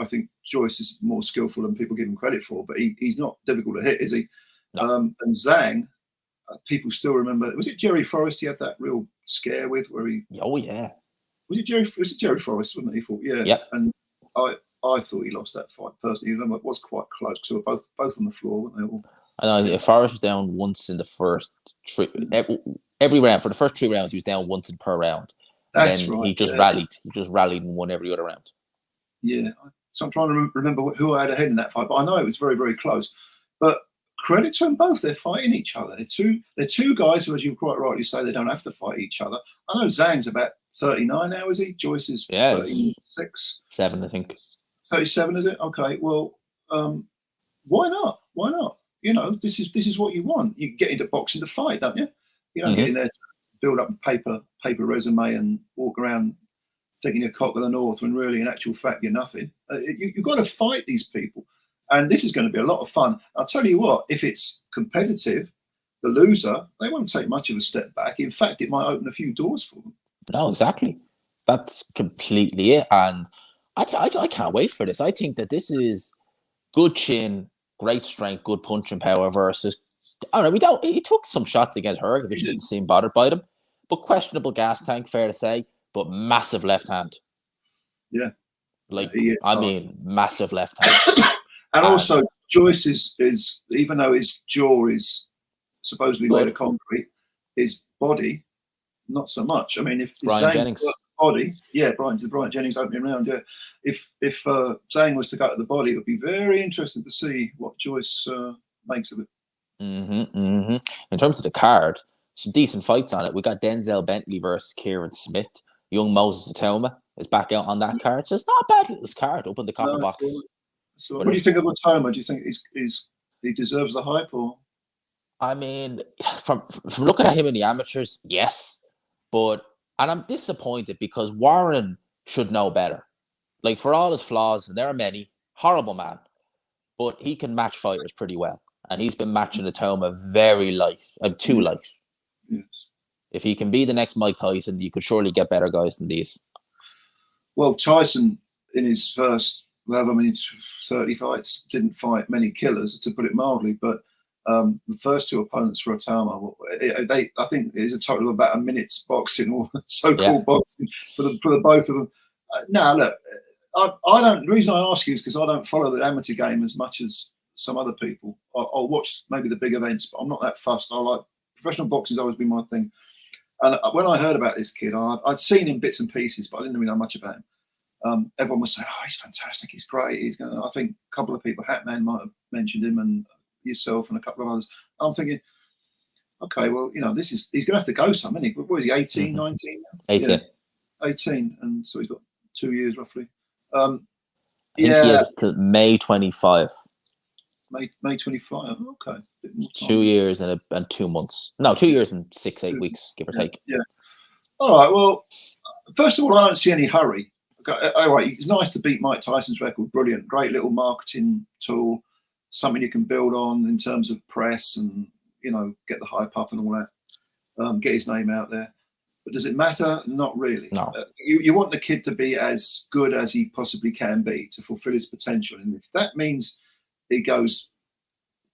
[SPEAKER 2] think Joyce is more skillful than people give him credit for, but he's not difficult to hit, is he? No. And Zhang, people still remember, was it Jerry Forrest he had that real scare with, where he...
[SPEAKER 1] Oh, yeah.
[SPEAKER 2] Was it Jerry Forrest, wasn't it? He thought, yeah.
[SPEAKER 1] Yep.
[SPEAKER 2] And I thought he lost that fight, personally. It was quite close, because they were both on the floor, weren't they all?
[SPEAKER 1] I know Forrest was down once in the first every round. For the first 3 rounds, he was down once per round.
[SPEAKER 2] That's right.
[SPEAKER 1] He just rallied. He just rallied and won every other round.
[SPEAKER 2] Yeah. So I'm trying to remember who I had ahead in that fight, but I know it was very, very close. But credit to them both. They're fighting each other. They're two guys who, as you quite rightly say, they don't have to fight each other. I know Zhang's about 39 now, is he? Joyce is 36.
[SPEAKER 1] 7, I think.
[SPEAKER 2] 37, is it? Okay. Well, why not? Why not? This is what you want. You get into boxing to fight, don't you? You don't get in there to build up a paper resume and walk around thinking you're cock of the north when really, in actual fact, you're nothing. You've got to fight these people. And this is going to be a lot of fun. I'll tell you what, if it's competitive, the loser, they won't take much of a step back. In fact, it might open a few doors for them.
[SPEAKER 1] No, exactly. That's completely it. And I can't wait for this. I think that this is good chin, great strength, good punching power versus, I don't know, he took some shots against her, which didn't seem bothered by them. But questionable gas tank, fair to say, but massive left hand.
[SPEAKER 2] Yeah.
[SPEAKER 1] Like, I mean, massive left hand.
[SPEAKER 2] And also, Joyce is even though his jaw is supposedly made of concrete, his body, not so much. I mean, if
[SPEAKER 1] Brian Jennings
[SPEAKER 2] body, Brian Jennings opening round, yeah. If Zhang was to go to the body, it would be very interesting to see what Joyce makes of it.
[SPEAKER 1] In terms of the card, some decent fights on it. We got Denzel Bentley versus Kieran Smith. Young Moses Atoma is back out on that card. So it's not a bad little card up in the copper box.
[SPEAKER 2] So what do you think of Atoma? Do you think he deserves the hype, or?
[SPEAKER 1] I mean, from looking at him in the amateurs, yes. And I'm disappointed because Warren should know better. Like, for all his flaws, and there are many, horrible man, but he can match fighters pretty well. And he's been matching Atoma very light, too light.
[SPEAKER 2] Yes.
[SPEAKER 1] If he can be the next Mike Tyson, you could surely get better guys than these.
[SPEAKER 2] Well, Tyson, in his first 30 fights, didn't fight many killers, to put it mildly, but the first two opponents for Atama, I think there's a total of about a minute's boxing, or so-called boxing for the both of them. Now, look, I don't. The reason I ask you is because I don't follow the amateur game as much as some other people. I'll watch maybe the big events, but I'm not that fussed. I like professional boxing's always been my thing. And when I heard about this kid, I'd seen him bits and pieces, but I didn't really know much about him. Everyone was saying, "Oh, he's fantastic. He's great. He's going." I think a couple of people, Hatman might have mentioned him, and yourself, and a couple of others. I'm thinking, okay, well, he's going to have to go some, isn't he? What is he, 18, 19?
[SPEAKER 1] 18.
[SPEAKER 2] Yeah, 18, and so he's got 2 years roughly.
[SPEAKER 1] I think he has till May 25.
[SPEAKER 2] May 25. Okay.
[SPEAKER 1] 2 years and 2 months. No, 2 years and 6-8 weeks, give or take.
[SPEAKER 2] Yeah. All right. Well, first of all, I don't see any hurry. Okay. All right. It's nice to beat Mike Tyson's record. Brilliant. Great little marketing tool. Something you can build on in terms of press and, get the hype up and all that. Get his name out there. But does it matter? Not really.
[SPEAKER 1] No.
[SPEAKER 2] You want the kid to be as good as he possibly can be to fulfill his potential. And if that means he goes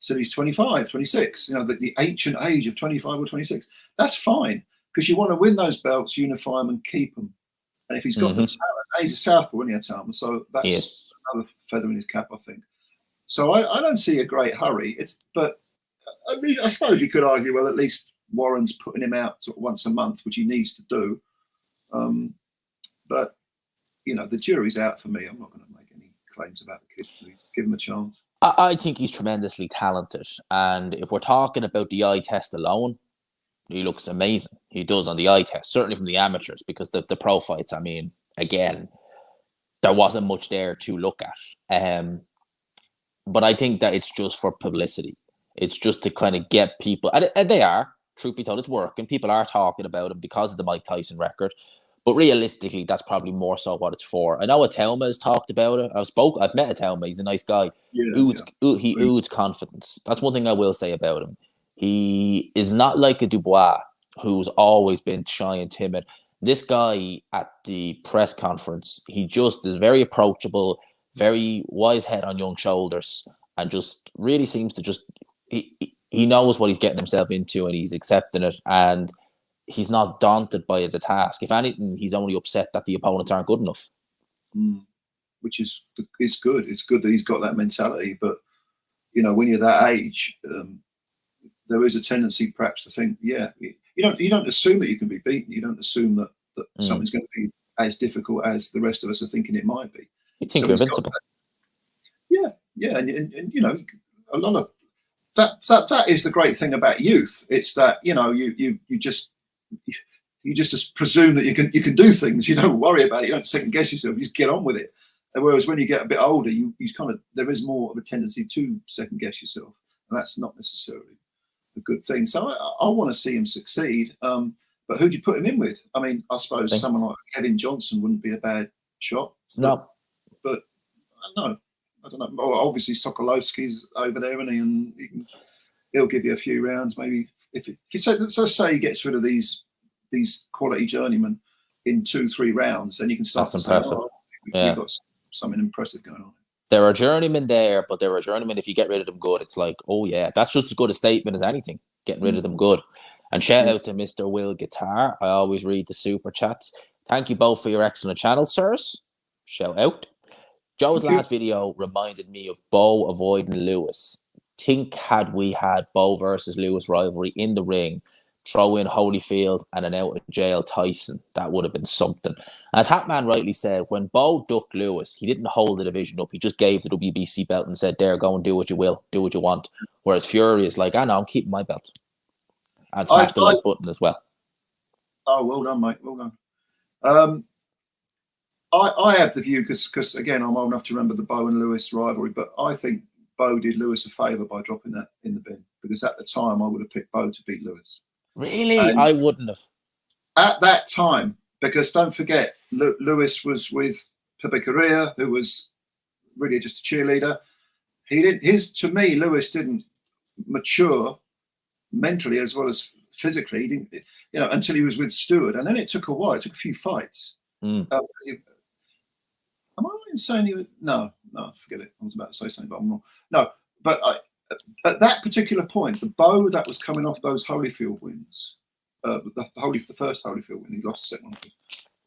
[SPEAKER 2] till he's 25, 26, the ancient age of 25 or 26, that's fine, because you want to win those belts, unify them and keep them. And if he's got the talent, he's a southpaw, isn't he, Tom? So that's another feather in his cap, I think. So I don't see a great hurry. But I mean, I suppose you could argue, well, at least Warren's putting him out sort of once a month, which he needs to do. But the jury's out for me. I'm not going to make any claims about the kid. Please give him a chance.
[SPEAKER 1] I think he's tremendously talented, and if we're talking about the eye test alone, he looks amazing. He does on the eye test, certainly from the amateurs, because the pro fights, I mean, again, there wasn't much there to look at. But I think that it's just for publicity. It's just to kind of get people, and they are, truth be told, it's working. People are talking about him because of the Mike Tyson record. But realistically, that's probably more so what it's for. I know Atelma has talked about it. I've met Atelma. He's a nice guy. He oozes confidence. That's one thing I will say about him. He is not like a Dubois, who's always been shy and timid. This guy at the press conference, he just is very approachable, very wise head on young shoulders, and just really seems to just he knows what he's getting himself into, and he's accepting it, and he's not daunted by the task. If anything, he's only upset that the opponents aren't good enough.
[SPEAKER 2] Which is good. It's good that he's got that mentality. But when you're that age, there is a tendency perhaps to think, you don't assume that you can be beaten. You don't assume that something's going to be as difficult as the rest of us are thinking it might be.
[SPEAKER 1] You think you're invincible.
[SPEAKER 2] And a lot of that is the great thing about youth. It's that you just presume that you can do things. You don't worry about it. You don't second guess yourself. You just get on with it. And whereas when you get a bit older, you kind of, there is more of a tendency to second guess yourself, and that's not necessarily a good thing. So I want to see him succeed. But who do you put him in with? I mean, I suppose someone like Kevin Johnson wouldn't be a bad shot.
[SPEAKER 1] No,
[SPEAKER 2] but no, I don't know. Well, obviously, Sokolowski's over there, and he'll give you a few rounds. Maybe if you say, let's say he gets rid of these quality journeymen in 2-3 rounds, then you can start to say, we've got something impressive going on.
[SPEAKER 1] There are journeymen there, but there are journeymen, if you get rid of them good, it's like, oh yeah, that's just as good a statement as anything, getting rid of them good. And shout out to Mr. Will Guitar. I always read the super chats. Thank you both for your excellent channel, sirs. Shout out. Joe's last video reminded me of Bo avoiding Lewis. Think had we had Bo versus Lewis rivalry in the ring, throw in Holyfield and an out of jail Tyson, that would have been something. As Hatman rightly said, when Bo ducked Lewis, he didn't hold the division up. He just gave the WBC belt and said, there, go and do what you will, do what you want. Whereas Fury is like, I know, I'm keeping my belt. And smash the like button as well.
[SPEAKER 2] Oh, well done, mate. Well done. I have the view, because again, I'm old enough to remember the Bo and Lewis rivalry, but I think Bo did Lewis a favour by dropping that in the bin, because at the time I would have picked Bo to beat Lewis.
[SPEAKER 1] Really? And I wouldn't have.
[SPEAKER 2] At that time, because don't forget, Lewis was with Pepe Correa, who was really just a cheerleader. To me, Lewis didn't mature mentally as well as physically. He didn't, until he was with Stewart, and then it took a while. It took a few fights. Am I insane? No, forget it. I was about to say something, but I'm not. No, but at that particular point, the Bo that was coming off those Holyfield wins, the first Holyfield win, he lost the second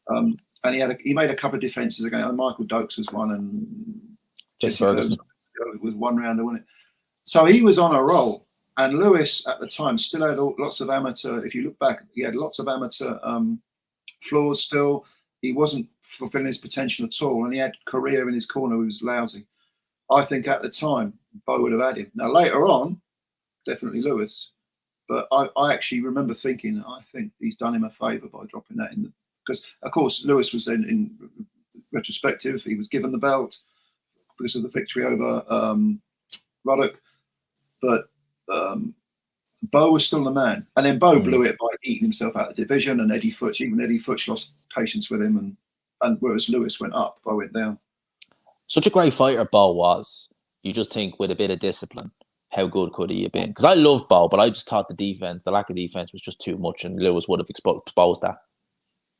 [SPEAKER 2] one, and he made a couple of defences again. And Michael Dokes was one, and
[SPEAKER 1] Jesse Ferguson
[SPEAKER 2] was one rounder, wasn't it? So he was on a roll, and Lewis at the time still had lots of amateur. If you look back, he had lots of amateur flaws still. He wasn't fulfilling his potential at all, and he had Correa in his corner who was lousy. I think at the time, Bo would have had him. Now, later on, definitely Lewis. But I actually remember thinking, I think he's done him a favour by dropping that in. Because, of course, Lewis was then, in retrospective, he was given the belt because of the victory over Ruddock. But Bo was still the man. And then Bo blew it by eating himself out of the division, and Eddie Futch lost patience with him. And whereas Lewis went up, Bo went down.
[SPEAKER 1] Such a great fighter Bo was. You just think with a bit of discipline, how good could he have been? Because I love Bo, but I just thought the lack of defense was just too much, and Lewis would have exposed that.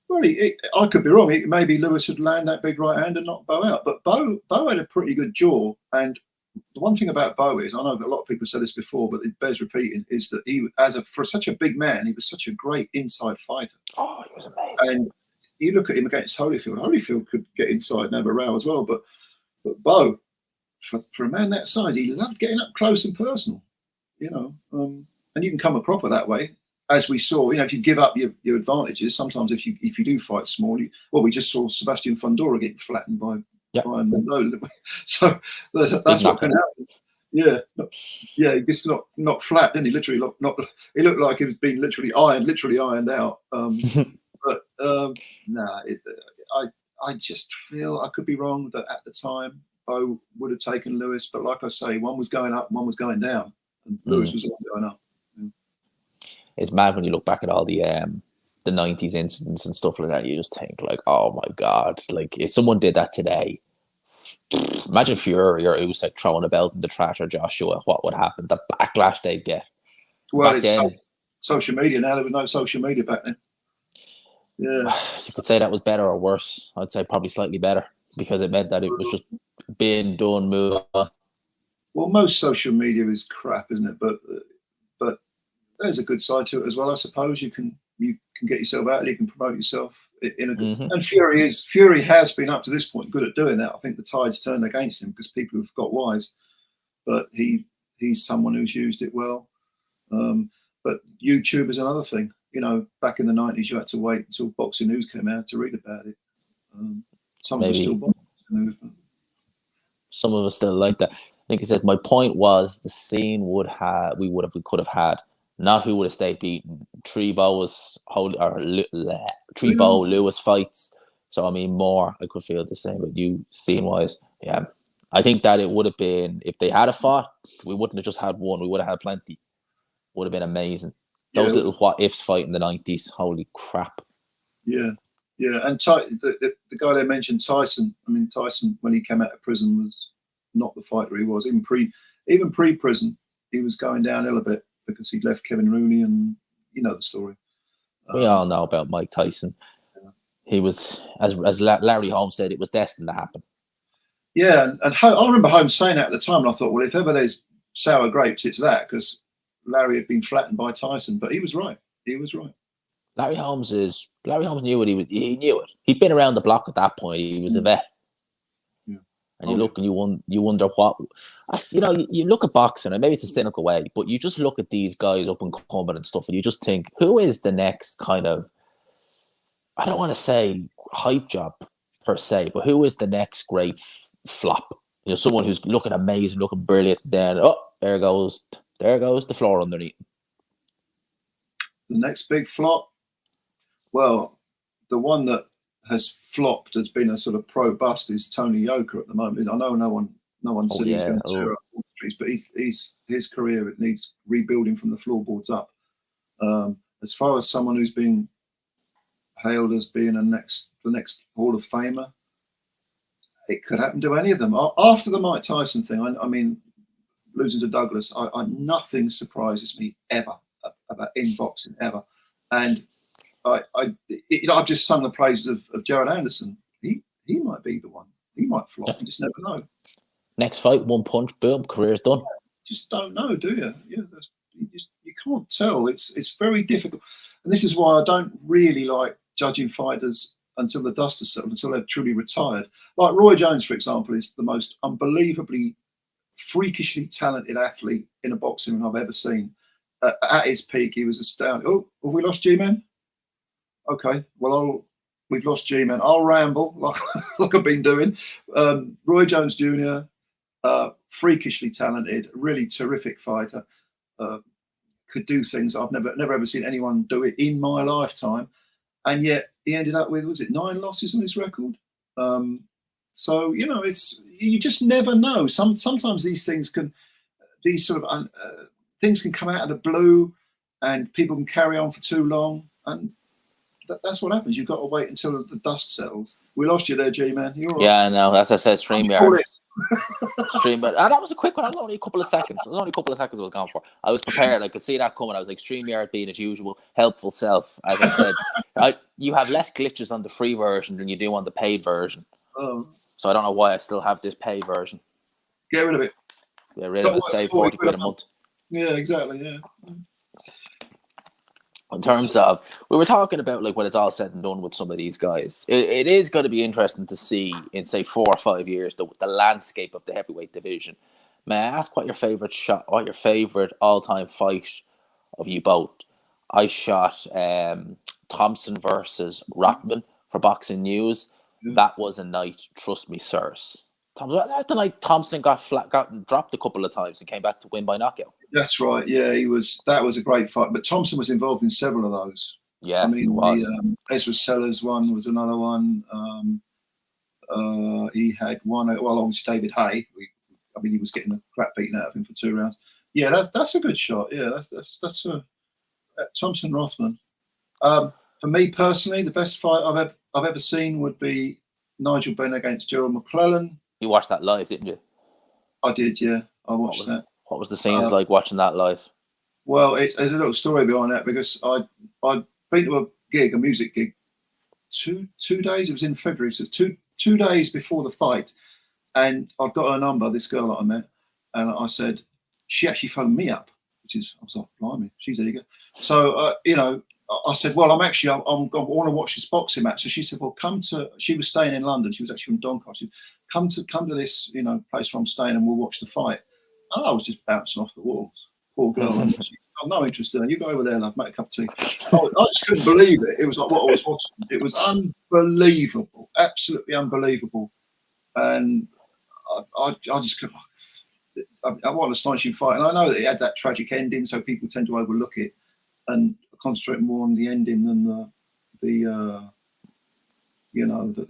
[SPEAKER 2] Well, I could be wrong. Maybe Lewis would land that big right hand and knock Bo out. But Bo had a pretty good jaw. And the one thing about Bo is, I know that a lot of people said this before, but it bears repeating, is that for such a big man, he was such a great inside fighter.
[SPEAKER 1] Oh, he was amazing.
[SPEAKER 2] And you look at him against Holyfield. Holyfield could get inside and have a row as well, but Bo, for a man that size, he loved getting up close and personal, and you can come a cropper that way, as we saw. If you give up your advantages, sometimes if you do fight small, we just saw Sebastian Fundora getting flattened by Mendola, so that's what can happen. Yeah, he just not flat, didn't he? Literally, he looked like he was being literally ironed out. But I just feel, I could be wrong, that at the time Bo would have taken Lewis, but like I say, one was going up, one was going down, and Lewis was going up.
[SPEAKER 1] It's mad when you look back at all the 90s incidents and stuff like that. You just think like, oh my God, like if someone did that today, imagine Fury or Usyk throwing a belt in the trash, or Joshua, what would happen? The backlash they'd get.
[SPEAKER 2] Well, it's social media now. There was no social media back then. Yeah,
[SPEAKER 1] you could say that was better or worse. I'd say probably slightly better, because it meant that it was just being done, move on.
[SPEAKER 2] Well, most social media is crap, isn't it? But there's a good side to it as well, I suppose. You can get yourself out there, you can promote yourself in a good. And Fury has been up to this point good at doing that. I think the tide's turned against him because people have got wise, but he's someone who's used it well. But YouTube is another thing. Back in the 90s, you had to wait until Boxing News came out to read about it. Some of us still Boxing News, but
[SPEAKER 1] some of us still like that. I think he said, my point was the scene we could have had, not who would have stayed beaten. Trebo Lewis fights. So I mean, more I could feel the same with you scene wise. Yeah, I think that it would have been, if they had a fought, we wouldn't have just had one. We would have had plenty. Would have been amazing. Those little what ifs fight in the 90s. Holy crap.
[SPEAKER 2] Yeah. And the guy they mentioned, Tyson. I mean, Tyson, when he came out of prison, was not the fighter he was. Even pre-prison, he was going downhill a bit because he'd left Kevin Rooney, and you know the story.
[SPEAKER 1] We all know about Mike Tyson. He was, as Larry Holmes said, it was destined to happen.
[SPEAKER 2] Yeah, and I remember Holmes saying that at the time, and I thought, well, if ever there's sour grapes, it's that, because Larry had been flattened by Tyson, but he was right. He was right.
[SPEAKER 1] Larry Holmes knew what he knew it. He'd been around the block at that point. He was a vet.
[SPEAKER 2] Yeah.
[SPEAKER 1] And you look and you wonder what, you look at boxing, and maybe it's a cynical way, but you just look at these guys up and coming and stuff, and you just think, who is the next kind of, I don't want to say hype job per se, but who is the next great flop? Someone who's looking amazing, looking brilliant. Then there goes the floor underneath.
[SPEAKER 2] The next big flop. Well, the one that has flopped, has been a sort of pro bust, is Tony Yoka at the moment. I know no one said he's going to tear up Wall Street, but his career, it needs rebuilding from the floorboards up. As far as someone who's been hailed as being the next Hall of Famer, it could happen to any of them. After the Mike Tyson thing, I mean, losing to Douglas, nothing surprises me ever about in boxing ever. And I've just sung the praises of Gerald Anderson. He might be the one. He might flop. You just never know.
[SPEAKER 1] Next fight, one punch, boom, career's done.
[SPEAKER 2] Just don't know, do you? Yeah, you can't tell. It's very difficult, and this is why I don't really like judging fighters until the dust has settled, until they're truly retired. Like Roy Jones, for example, is the most unbelievably, freakishly talented athlete in a boxing ring I've ever seen. At his peak, he was astounding. Oh, have we lost G-Man? Okay, well, we've lost G-Man. I'll ramble like I've been doing. Roy Jones Jr., freakishly talented, really terrific fighter. Could do things I've never ever seen anyone do it in my lifetime, and yet he ended up with, was it 9 losses on his record? So you just never know. Sometimes these things things can come out of the blue, and people can carry on for too long, and that's what happens. You've got to wait until the dust settles. We lost you there, G-Man. You're right.
[SPEAKER 1] Yeah, I know. As I said, StreamYard. StreamYard. That was a quick one. It was only a couple of seconds. I was gone for. I was prepared. I could see that coming. I was like, StreamYard being its usual helpful self. As I said, you have less glitches on the free version than you do on the paid version.
[SPEAKER 2] Oh.
[SPEAKER 1] So I don't know why I still have this paid version.
[SPEAKER 2] Get rid of it.
[SPEAKER 1] Get rid of it. Save 40 quid a month.
[SPEAKER 2] Yeah, exactly. Yeah.
[SPEAKER 1] In terms of, we were talking about like when it's all said and done with some of these guys, it is going to be interesting to see in say 4 or 5 years the landscape of the heavyweight division. May I ask what your favorite all-time fight of you both? I shot Thompson versus Rockman for Boxing News. Yeah. That was a night, trust me, sirs. That's the night Thompson got dropped a couple of times and came back to win by knockout.
[SPEAKER 2] That's right. Yeah, that was a great fight. But Thompson was involved in several of those.
[SPEAKER 1] Yeah, I mean, he was.
[SPEAKER 2] The Ezra Sellers one was another one. He had one. Well, obviously David Hay. He was getting the crap beaten out of him for 2 rounds. Yeah, that's a good shot. Yeah, that's a Thompson Rothman. For me personally, the best fight I've ever seen would be Nigel Benn against Gerald McClellan.
[SPEAKER 1] You watched that live, didn't you?
[SPEAKER 2] I did, yeah. I watched that.
[SPEAKER 1] What was the scenes like watching that live?
[SPEAKER 2] Well, there's a little story behind that, because I'd been to a music gig, two days. It was in February, so two days before the fight, and I've got her number. This girl that I met, and I said, she actually phoned me up, I was like, blimey, she's eager. So I said, well, I want to watch this boxing match. So she said, well, she was staying in London. She was actually from Doncaster. Come to this, place where I'm staying, and we'll watch the fight. And I was just bouncing off the walls. Poor girl. I'm no interest in her. You go over there, love, make a cup of tea. I just couldn't believe it. It was like what I was watching. It was unbelievable, absolutely unbelievable. And I just couldn't. What an astonishing fight. And I know that it had that tragic ending, so people tend to overlook it and concentrate more on the ending than the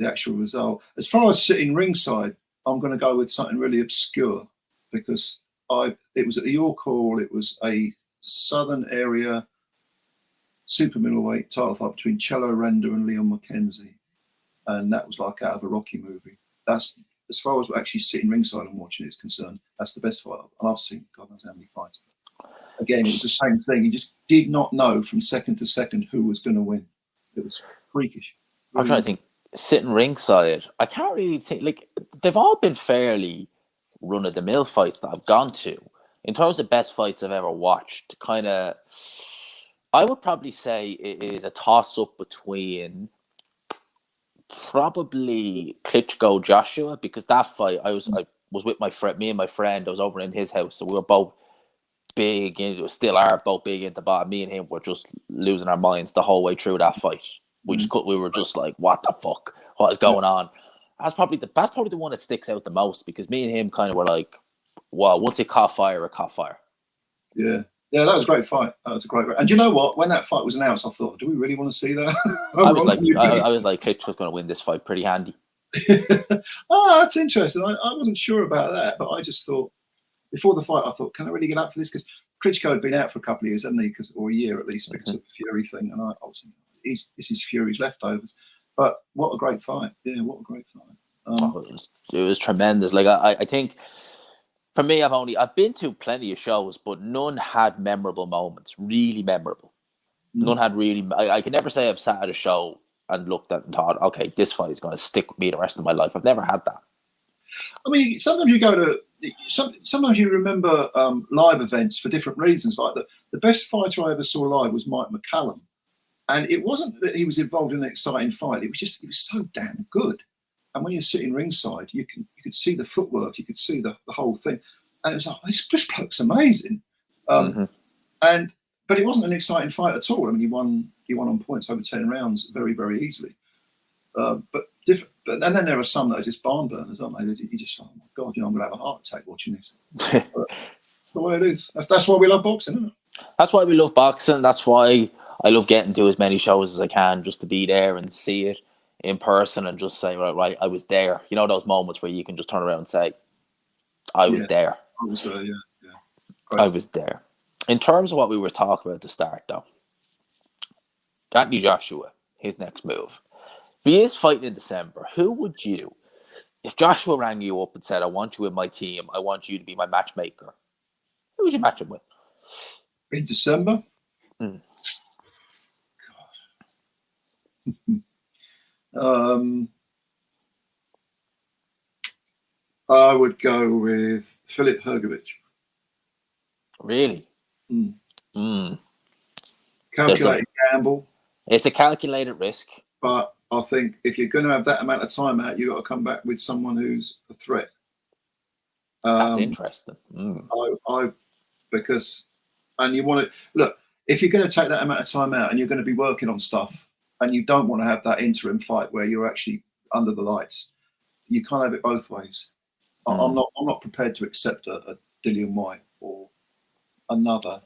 [SPEAKER 2] actual result. As far as sitting ringside, I'm going to go with something really obscure, because it was at the York Hall. It was a southern area super middleweight title fight between Cello Render and Leon McKenzie, and that was like out of a Rocky movie. That's as far as actually sitting ringside and watching it is concerned, that's the best fight. And I've seen God knows how many fights. Again, it was the same thing. You just did not know from second to second who was going to win. It was freakish.
[SPEAKER 1] I'm trying to think. Sitting ringside, I can't really think. Like, they've all been fairly run-of-the-mill fights that I've gone to. In terms of best fights I've ever watched, kind of, I would probably say it is a toss-up between probably Klitschko Joshua, because that fight I was with my friend, me and my friend. I was over in his house, so we were both big, and still are both big into bottom. Me and him were just losing our minds the whole way through that fight. We were just like, what the fuck? What is going on? That's probably the one that sticks out the most, because me and him kind of were like, wow, once it caught fire, it caught fire.
[SPEAKER 2] Yeah. Yeah, that was a great fight. That was a great. And you know what? When that fight was announced, I thought, do we really want to see that?
[SPEAKER 1] I was like, Klitschko's going to win this fight pretty handy.
[SPEAKER 2] Oh, that's interesting. I wasn't sure about that, but I just thought, before the fight, I thought, can I really get up for this? Because Klitschko had been out for a couple of years, hadn't he? Or a year at least, because of the Fury thing. And I was thinking, this is Fury's leftovers. But what a great fight. Yeah, what a great fight.
[SPEAKER 1] It was tremendous. Like, I think, for me, I've been to plenty of shows, but none had memorable moments, really memorable. None had really. I can never say I've sat at a show and looked at and thought, okay, this fight is going to stick with me the rest of my life. I've never had that.
[SPEAKER 2] I mean, sometimes you go to. Sometimes you remember live events for different reasons. Like the best fighter I ever saw live was Mike McCallum, and it wasn't that he was involved in an exciting fight. It was just he was so damn good. And when you're sitting ringside, you could see the footwork, you could see the whole thing, and it was like, this bloke's amazing. But it wasn't an exciting fight at all. I mean, he won on points over 10 rounds very, very easily. But then there are some that are just barn burners, aren't they? You just, oh my God, I'm going to have a heart attack watching this. That's the way it is. That's why we love boxing, isn't it?
[SPEAKER 1] That's why we love boxing. That's why I love getting to as many shows as I can, just to be there and see it in person and just say, right, I was there. You know, those moments where you can just turn around and say, I was there.
[SPEAKER 2] I was there, yeah.
[SPEAKER 1] I was there. In terms of what we were talking about at the start, though, Anthony Joshua, his next move. If he is fighting in December, who would you, if Joshua rang you up and said, I want you in my team, I want you to be my matchmaker, who would you match him with?
[SPEAKER 2] In December? God. I would go with Filip Hrgović.
[SPEAKER 1] Really?
[SPEAKER 2] Calculated gamble.
[SPEAKER 1] It's a calculated risk.
[SPEAKER 2] But I think if you're going to have that amount of time out, you've got to come back with someone who's a threat.
[SPEAKER 1] That's interesting.
[SPEAKER 2] Because you want to look, if you're going to take that amount of time out and you're going to be working on stuff and you don't want to have that interim fight where you're actually under the lights, you can't have it both ways. I'm not prepared to accept a Dillian Whyte or another. I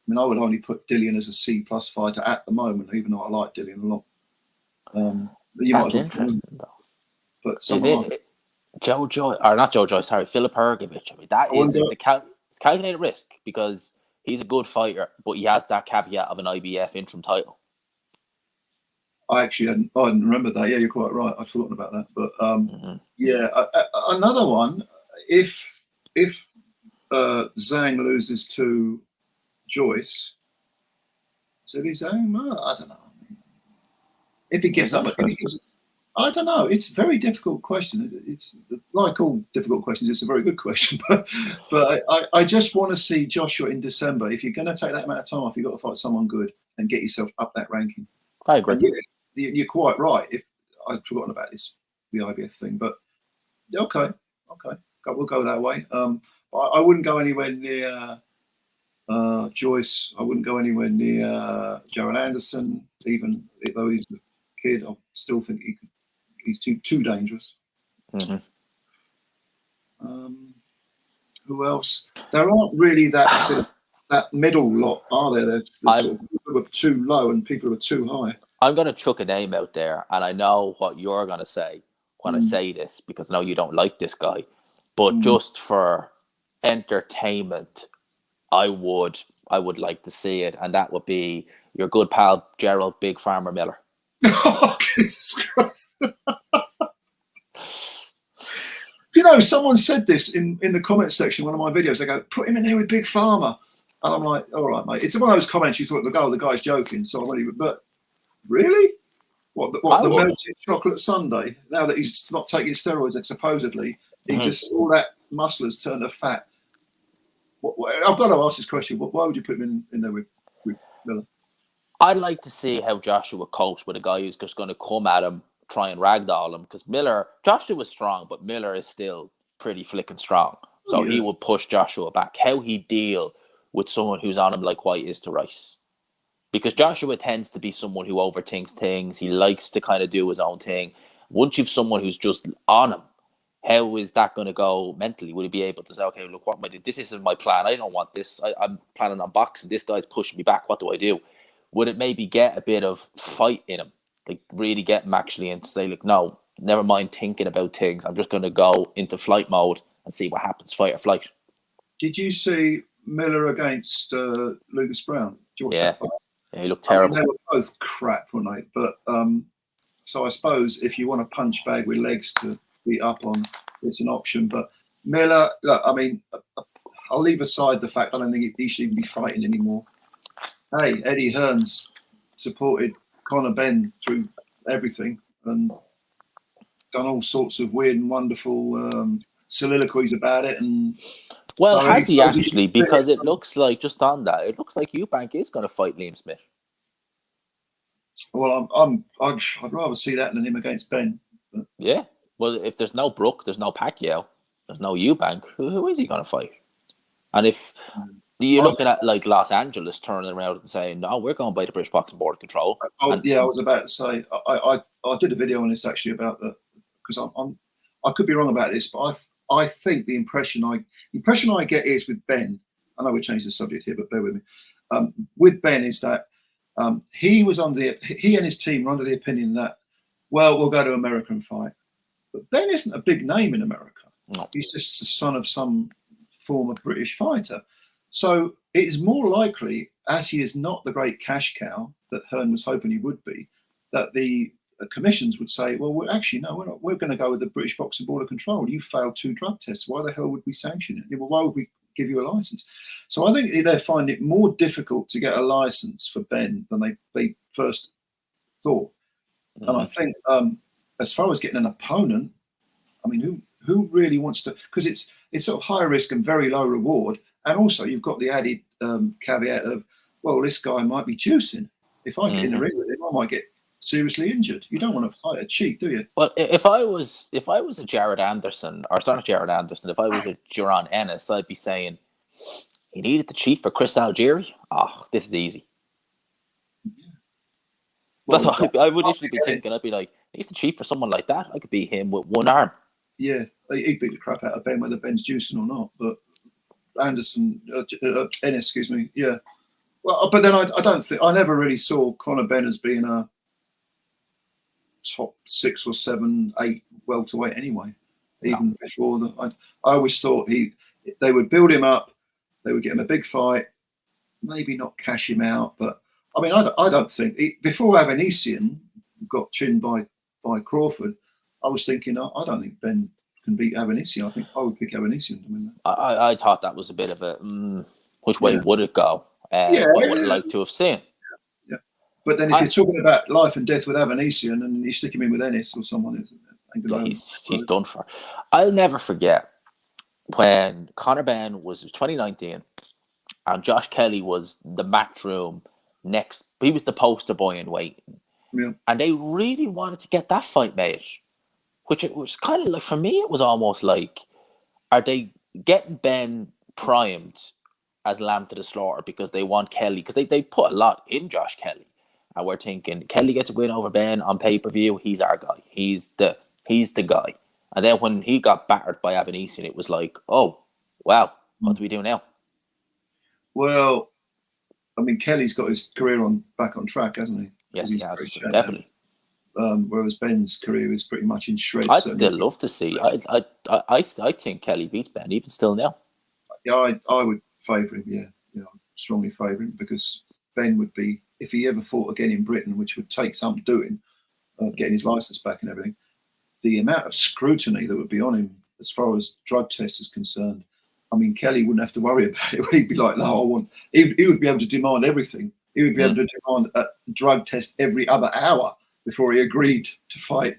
[SPEAKER 2] mean, I would only put Dillian as a C+ fighter at the moment, even though I like Dillian a lot.
[SPEAKER 1] That's interesting, though.
[SPEAKER 2] But
[SPEAKER 1] Filip Hrgović. I mean, it's a calculated risk because he's a good fighter, but he has that caveat of an IBF interim title.
[SPEAKER 2] I hadn't remembered that. Yeah, you're quite right. I'd forgotten about that. But another one. If Zhang loses to Joyce, so he's Zhang. I don't know. If he gives up, I don't know. It's a very difficult question. It's like all difficult questions. It's a very good question, but I just want to see Joshua in December. If you're going to take that amount of time off, you've got to fight someone good and get yourself up that ranking.
[SPEAKER 1] I agree.
[SPEAKER 2] You're quite right. If I'd forgotten about the IBF thing, but okay, we'll go that way. I wouldn't go anywhere near Joyce. I wouldn't go anywhere near Gerald Anderson, even though he's a kid. I still think he's too dangerous. Who else? There aren't really that middle lot, are there? There's sort of people who are too low and people who are too high.
[SPEAKER 1] I'm going to chuck a name out there, and I know what you're going to say when I say this, because I know you don't like this guy. But just for entertainment, I would like to see it, and that would be your good pal Gerald Big Farmer Miller.
[SPEAKER 2] Oh, Jesus Christ! You know, someone said this in the comments section of one of my videos. They go, put him in there with Big Pharma. And I'm like, all right, mate. It's one of those comments you thought, the guy's joking. So I'm really, but really? What the melted chocolate sundae? Now that he's not taking steroids, and supposedly he just, all that muscle has turned to fat. I've got to ask this question. Why would you put him in there with Miller?
[SPEAKER 1] I'd like to see how Joshua copes with a guy who's just going to come at him, try and ragdoll him, because Joshua was strong, but Miller is still pretty flicking strong. So he would push Joshua back. How he deal with someone who's on him like White is to Rice. Because Joshua tends to be someone who overthinks things. He likes to kind of do his own thing. Once you've someone who's just on him, how is that going to go mentally? Would he be able to say, okay, look, what am I doing? This isn't my plan. I don't want this. I'm planning on boxing. This guy's pushing me back. What do I do? Would it maybe get a bit of fight in him? Like really get him actually and say, like, no, never mind thinking about things. I'm just going to go into flight mode and see what happens, fight or flight.
[SPEAKER 2] Did you see Miller against Lucas Brown?
[SPEAKER 1] Yeah, he looked terrible.
[SPEAKER 2] I mean, they were both crap, weren't they? But so I suppose if you want a punch bag with legs to beat up on, it's an option. But Miller, look, I mean, I'll leave aside the fact I don't think he should even be fighting anymore. Hey, Eddie Hearn's supported Conor Benn through everything and done all sorts of weird and wonderful soliloquies about it. And
[SPEAKER 1] well, so has he actually? Because it looks like, just on that, it looks like Eubank is going to fight Liam Smith.
[SPEAKER 2] Well, I'd rather see that than him against Ben. But.
[SPEAKER 1] Yeah. Well, if there's no Brook, there's no Pacquiao, there's no Eubank, who is he going to fight? And if you're looking at like Los Angeles turning around and saying, no, we're going by the British Boxing Board of Control.
[SPEAKER 2] I was about to say, I did a video on this actually about because I could be wrong about this, but I think the impression I get is with Ben, I know we're changing the subject here, but bear with me. With Ben is that he and his team were under the opinion that, well, we'll go to America and fight. But Ben isn't a big name in America. No. He's just the son of some former British fighter. So it is more likely, as he is not the great cash cow that Hearn was hoping he would be, that the commissions would say, well, actually, no, we're not. We're going to go with the British Boxing Board of Control. You failed 2 drug tests. Why the hell would we sanction it? Well, why would we give you a license? So I think they find it more difficult to get a license for Ben than they first thought. Mm-hmm. And I think as far as getting an opponent, I mean, who really wants to? Because it's sort of high risk and very low reward. And also you've got the added caveat of, well, this guy might be juicing. If I get in the ring with him, I might get seriously injured. You don't want to fight a cheat, do you?
[SPEAKER 1] Well, if I was a Jared Anderson, or sorry, not Jared Anderson, if I was a Jaron Ennis, I'd be saying he needed the cheat for Chris Algieri. Oh, this is easy. Yeah. Well, that's what I would initially be thinking. I'd be like, he needs to cheat for someone like that. I could beat him with one arm.
[SPEAKER 2] Yeah, he'd beat the crap out of Ben, whether Ben's juicing or not. But Anderson, Ennis, excuse me, yeah. Well, but then I never really saw Conor Benn as being a top 6 or 7, 8 welterweight anyway. Even before I always thought they would build him up, they would get him a big fight, maybe not cash him out. But I mean, I don't think before Avanesian got chinned by Crawford, I was thinking I don't think Ben can beat Avanesian. I think I would pick Avanesian to win that.
[SPEAKER 1] I thought that was a bit of a which way would it go? What I would like to have seen.
[SPEAKER 2] Yeah. But then if you're talking about life and death with Avanesian and you stick him in with Ennis or someone,
[SPEAKER 1] he's done for. I'll never forget when Conor Benn was 2019 and Josh Kelly was the matchroom next. He was the poster boy in waiting. Yeah. And they really wanted to get that fight made. Which it was kind of like, for me, it was almost like, are they getting Ben primed as lamb to the slaughter because they want Kelly? Because they put a lot in Josh Kelly. And we're thinking, Kelly gets a win over Ben on pay-per-view, he's our guy. He's the guy. And then when he got battered by Avanesian, it was like, oh, wow, what do we do now?
[SPEAKER 2] Well, I mean, Kelly's got his career back on track, hasn't he?
[SPEAKER 1] Yes, he has, definitely.
[SPEAKER 2] Whereas Ben's career is pretty much in shreds.
[SPEAKER 1] I'd still love to see. I think Kelly beats Ben, even still now.
[SPEAKER 2] Yeah, I would favour him. Yeah, strongly favour him because Ben would be, if he ever fought again in Britain, which would take some doing, getting his license back and everything. The amount of scrutiny that would be on him as far as drug test is concerned. I mean, Kelly wouldn't have to worry about it. He'd be like, no, I want. He would be able to demand everything. He would be able to demand a drug test every other hour before he agreed to fight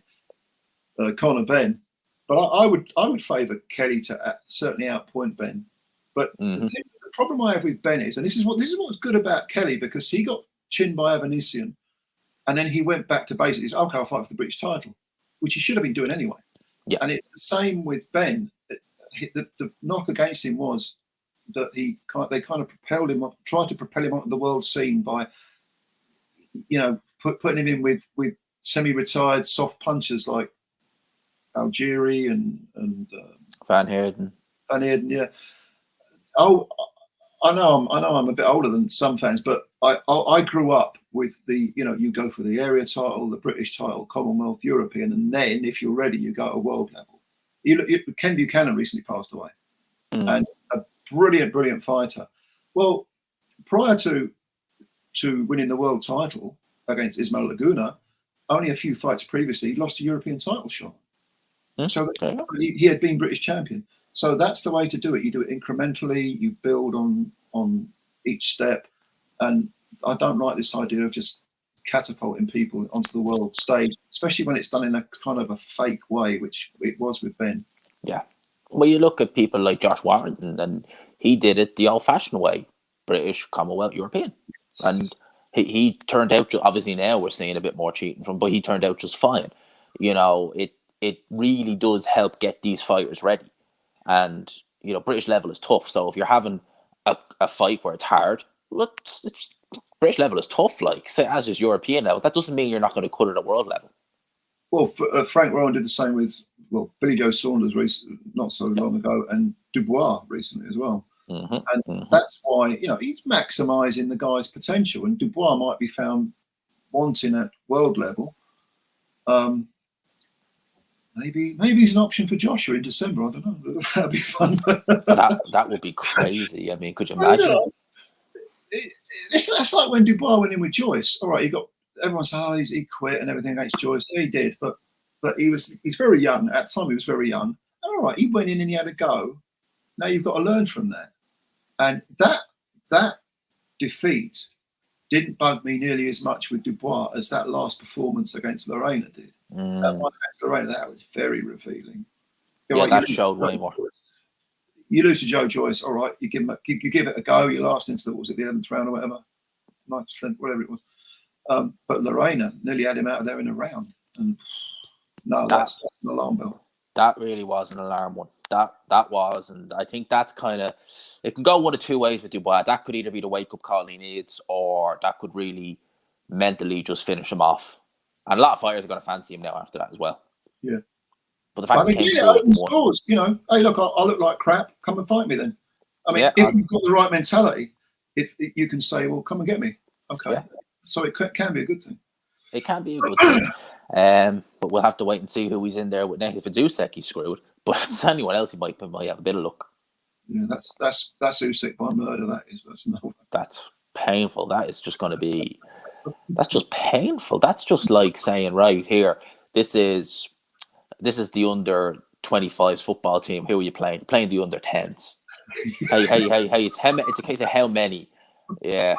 [SPEAKER 2] Conor Benn. But I would favour Kelly to certainly outpoint Benn. But the problem I have with Benn is, and this is what's good about Kelly, because he got chinned by Evanesian, and then he went back to basically, okay, I'll fight for the British title, which he should have been doing anyway.
[SPEAKER 1] Yeah.
[SPEAKER 2] And it's the same with Benn. The knock against him was that they kind of propelled him, tried to propel him onto the world scene by, putting him in with semi-retired soft punchers like Algieri and
[SPEAKER 1] Van Heerden.
[SPEAKER 2] Yeah. Oh, I know I'm a bit older than some fans, but I grew up with the, you go for the area title, the British title, Commonwealth, European, and then if you're ready, you go to world level. Ken Buchanan recently passed away, and a brilliant fighter. Well, prior to winning the world title against Ismail Laguna, only a few fights previously, he lost a European title shot. So he had been British champion. So that's the way to do it. You do it incrementally. You build on each step. And I don't like this idea of just catapulting people onto the world stage, especially when it's done in a kind of a fake way, which it was with Benn.
[SPEAKER 1] Yeah. Well, you look at people like Josh Warrington, and he did it the old-fashioned way, British, Commonwealth, European. And he turned out, obviously now we're seeing a bit more cheating from, but he turned out just fine. It really does help get these fighters ready. And, British level is tough. So if you're having a fight where it's hard, well, British level is tough, as is European level. That doesn't mean you're not going to cut it at world level. Well,
[SPEAKER 2] Frank Rowan did the same with, Billy Joe Saunders not so long ago, and Dubois recently as well. That's why, he's maximising the guy's potential, and Dubois might be found wanting at world level. Maybe he's an option for Joshua in December. I don't know. That'd be fun.
[SPEAKER 1] that would be crazy. I mean, could you imagine?
[SPEAKER 2] That's like when Dubois went in with Joyce. All right, everyone said, he quit and everything against Joyce. Yeah, he did, but he's very young. At the time, he was very young. All right, he went in and he had a go. Now you've got to learn from that. And that defeat didn't bug me nearly as much with Dubois as that last performance against Lorena did. That one against Lorena, that was very revealing.
[SPEAKER 1] That showed way more.
[SPEAKER 2] You lose to Joe Joyce, all right. You give it a go. You last into the 11th round or whatever, 9%, whatever it was. But Lorena nearly had him out of there in a round. And no, that's an alarm bell.
[SPEAKER 1] That really was an alarm one. That was, and I think that's kind of, it can go one of two ways with Dubois. That could either be the wake up call he needs, or that could really mentally just finish him off. And a lot of fighters are going to fancy him now after that as well.
[SPEAKER 2] Yeah.
[SPEAKER 1] But the fact that he came through
[SPEAKER 2] it scores, hey, look, I look like crap. Come and fight me then. I mean, if you've got the right mentality, if you can say, well, come and get me. Okay. Yeah. So it can be a good thing.
[SPEAKER 1] It can be a good thing. But we'll have to wait and see who he's in there with next. If it's Usyk, he's screwed. But if it's anyone else, he might have a bit of luck.
[SPEAKER 2] Yeah, that's Usyk by murder.
[SPEAKER 1] That's painful. That is just going to be. That's just painful. That's just like saying, right here, this is the under 25s football team. Who are you playing? Playing the under 10s. Hey. It's a case of how many. Yeah.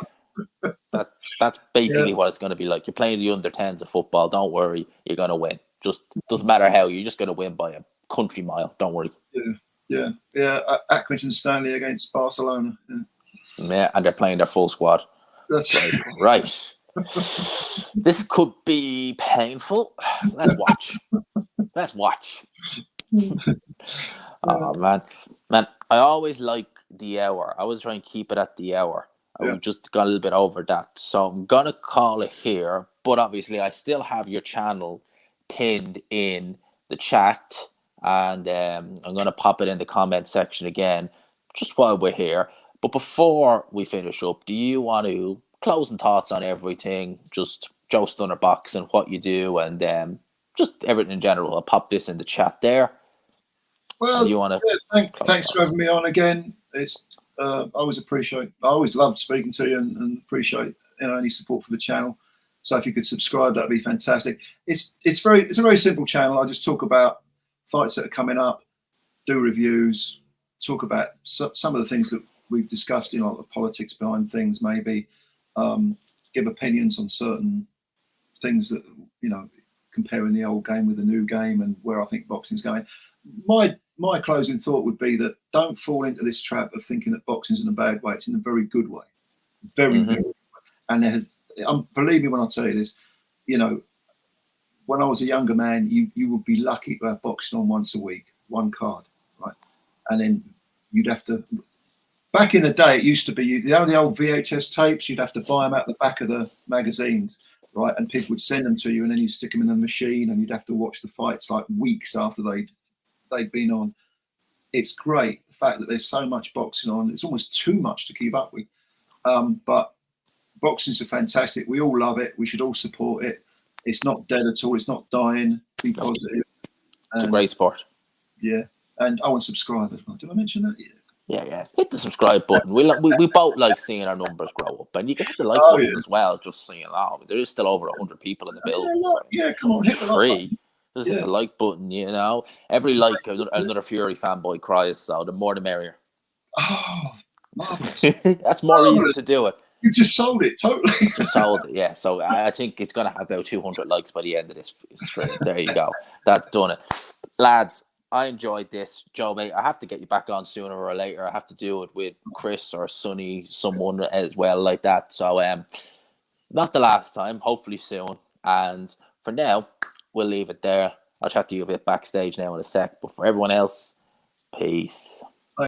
[SPEAKER 1] That's basically what it's going to be like. You're playing the under 10s of football. Don't worry, you're going to win. Just doesn't matter how. You're just going to win by a country mile. Don't worry.
[SPEAKER 2] Yeah. Accrington Stanley against Barcelona.
[SPEAKER 1] Yeah, and they're playing their full squad.
[SPEAKER 2] That's
[SPEAKER 1] right. This could be painful. Let's watch. Oh man, I always like the hour. I was trying to keep it at the hour. We just got a little bit over that, so I'm gonna call it here. But obviously, I still have your channel pinned in the chat, and I'm gonna pop it in the comment section again, just while we're here. But before we finish up, do you want to closing thoughts on everything? Just Joe Stunner Box and what you do, and just everything in general. I'll pop this in the chat there.
[SPEAKER 2] Well, you want to? Thanks for having me on again. It's I always loved speaking to you and appreciate any support for the channel. So if you could subscribe, that'd be fantastic. It's a very simple channel. I just talk about fights that are coming up, do reviews, talk about some of the things that we've discussed, you know, the politics behind things, maybe give opinions on certain things that, you know, comparing the old game with the new game and where I think boxing's going. My closing thought would be that don't fall into this trap of thinking that boxing's in a bad way. It's in a very good way. Very, very good way. And there has, believe me when I tell you this, you know, when I was a younger man, you would be lucky to have boxing on once a week, one card, right? And then you'd have to, back in the day, it used to be, you know, the old VHS tapes, you'd have to buy them out the back of the magazines, right? And people would send them to you, and then you stick them in the machine, and you'd have to watch the fights like weeks after they'd been on. It's great, the fact that there's so much boxing on. It's almost too much to keep up with. But boxing's fantastic. We all love it. We should all support it. It's not dead at all. It's not dying. Be positive.
[SPEAKER 1] It's a great sport.
[SPEAKER 2] Yeah. And I want to subscribe as well. Did I mention that?
[SPEAKER 1] Yeah. Hit the subscribe button. We both like seeing our numbers grow up. And you can hit the like button as well, just so you know. There is still over 100 people in the building.
[SPEAKER 2] Yeah, come on. Hit the
[SPEAKER 1] free. Just hit the like button, you know. Every like, another Fury fanboy cries, so the more the merrier.
[SPEAKER 2] Oh, marvelous.
[SPEAKER 1] That's more easy to do it.
[SPEAKER 2] You just sold it, totally.
[SPEAKER 1] Just sold it, yeah. So I think it's going to have about 200 likes by the end of this stream. There you go. That's done it. Lads, I enjoyed this. Joe, mate, I have to get you back on sooner or later. I have to do it with Chris or Sonny, someone as well like that. So not the last time, hopefully soon. And for now, we'll leave it there. I'll chat to you a bit backstage now in a sec. But for everyone else, peace.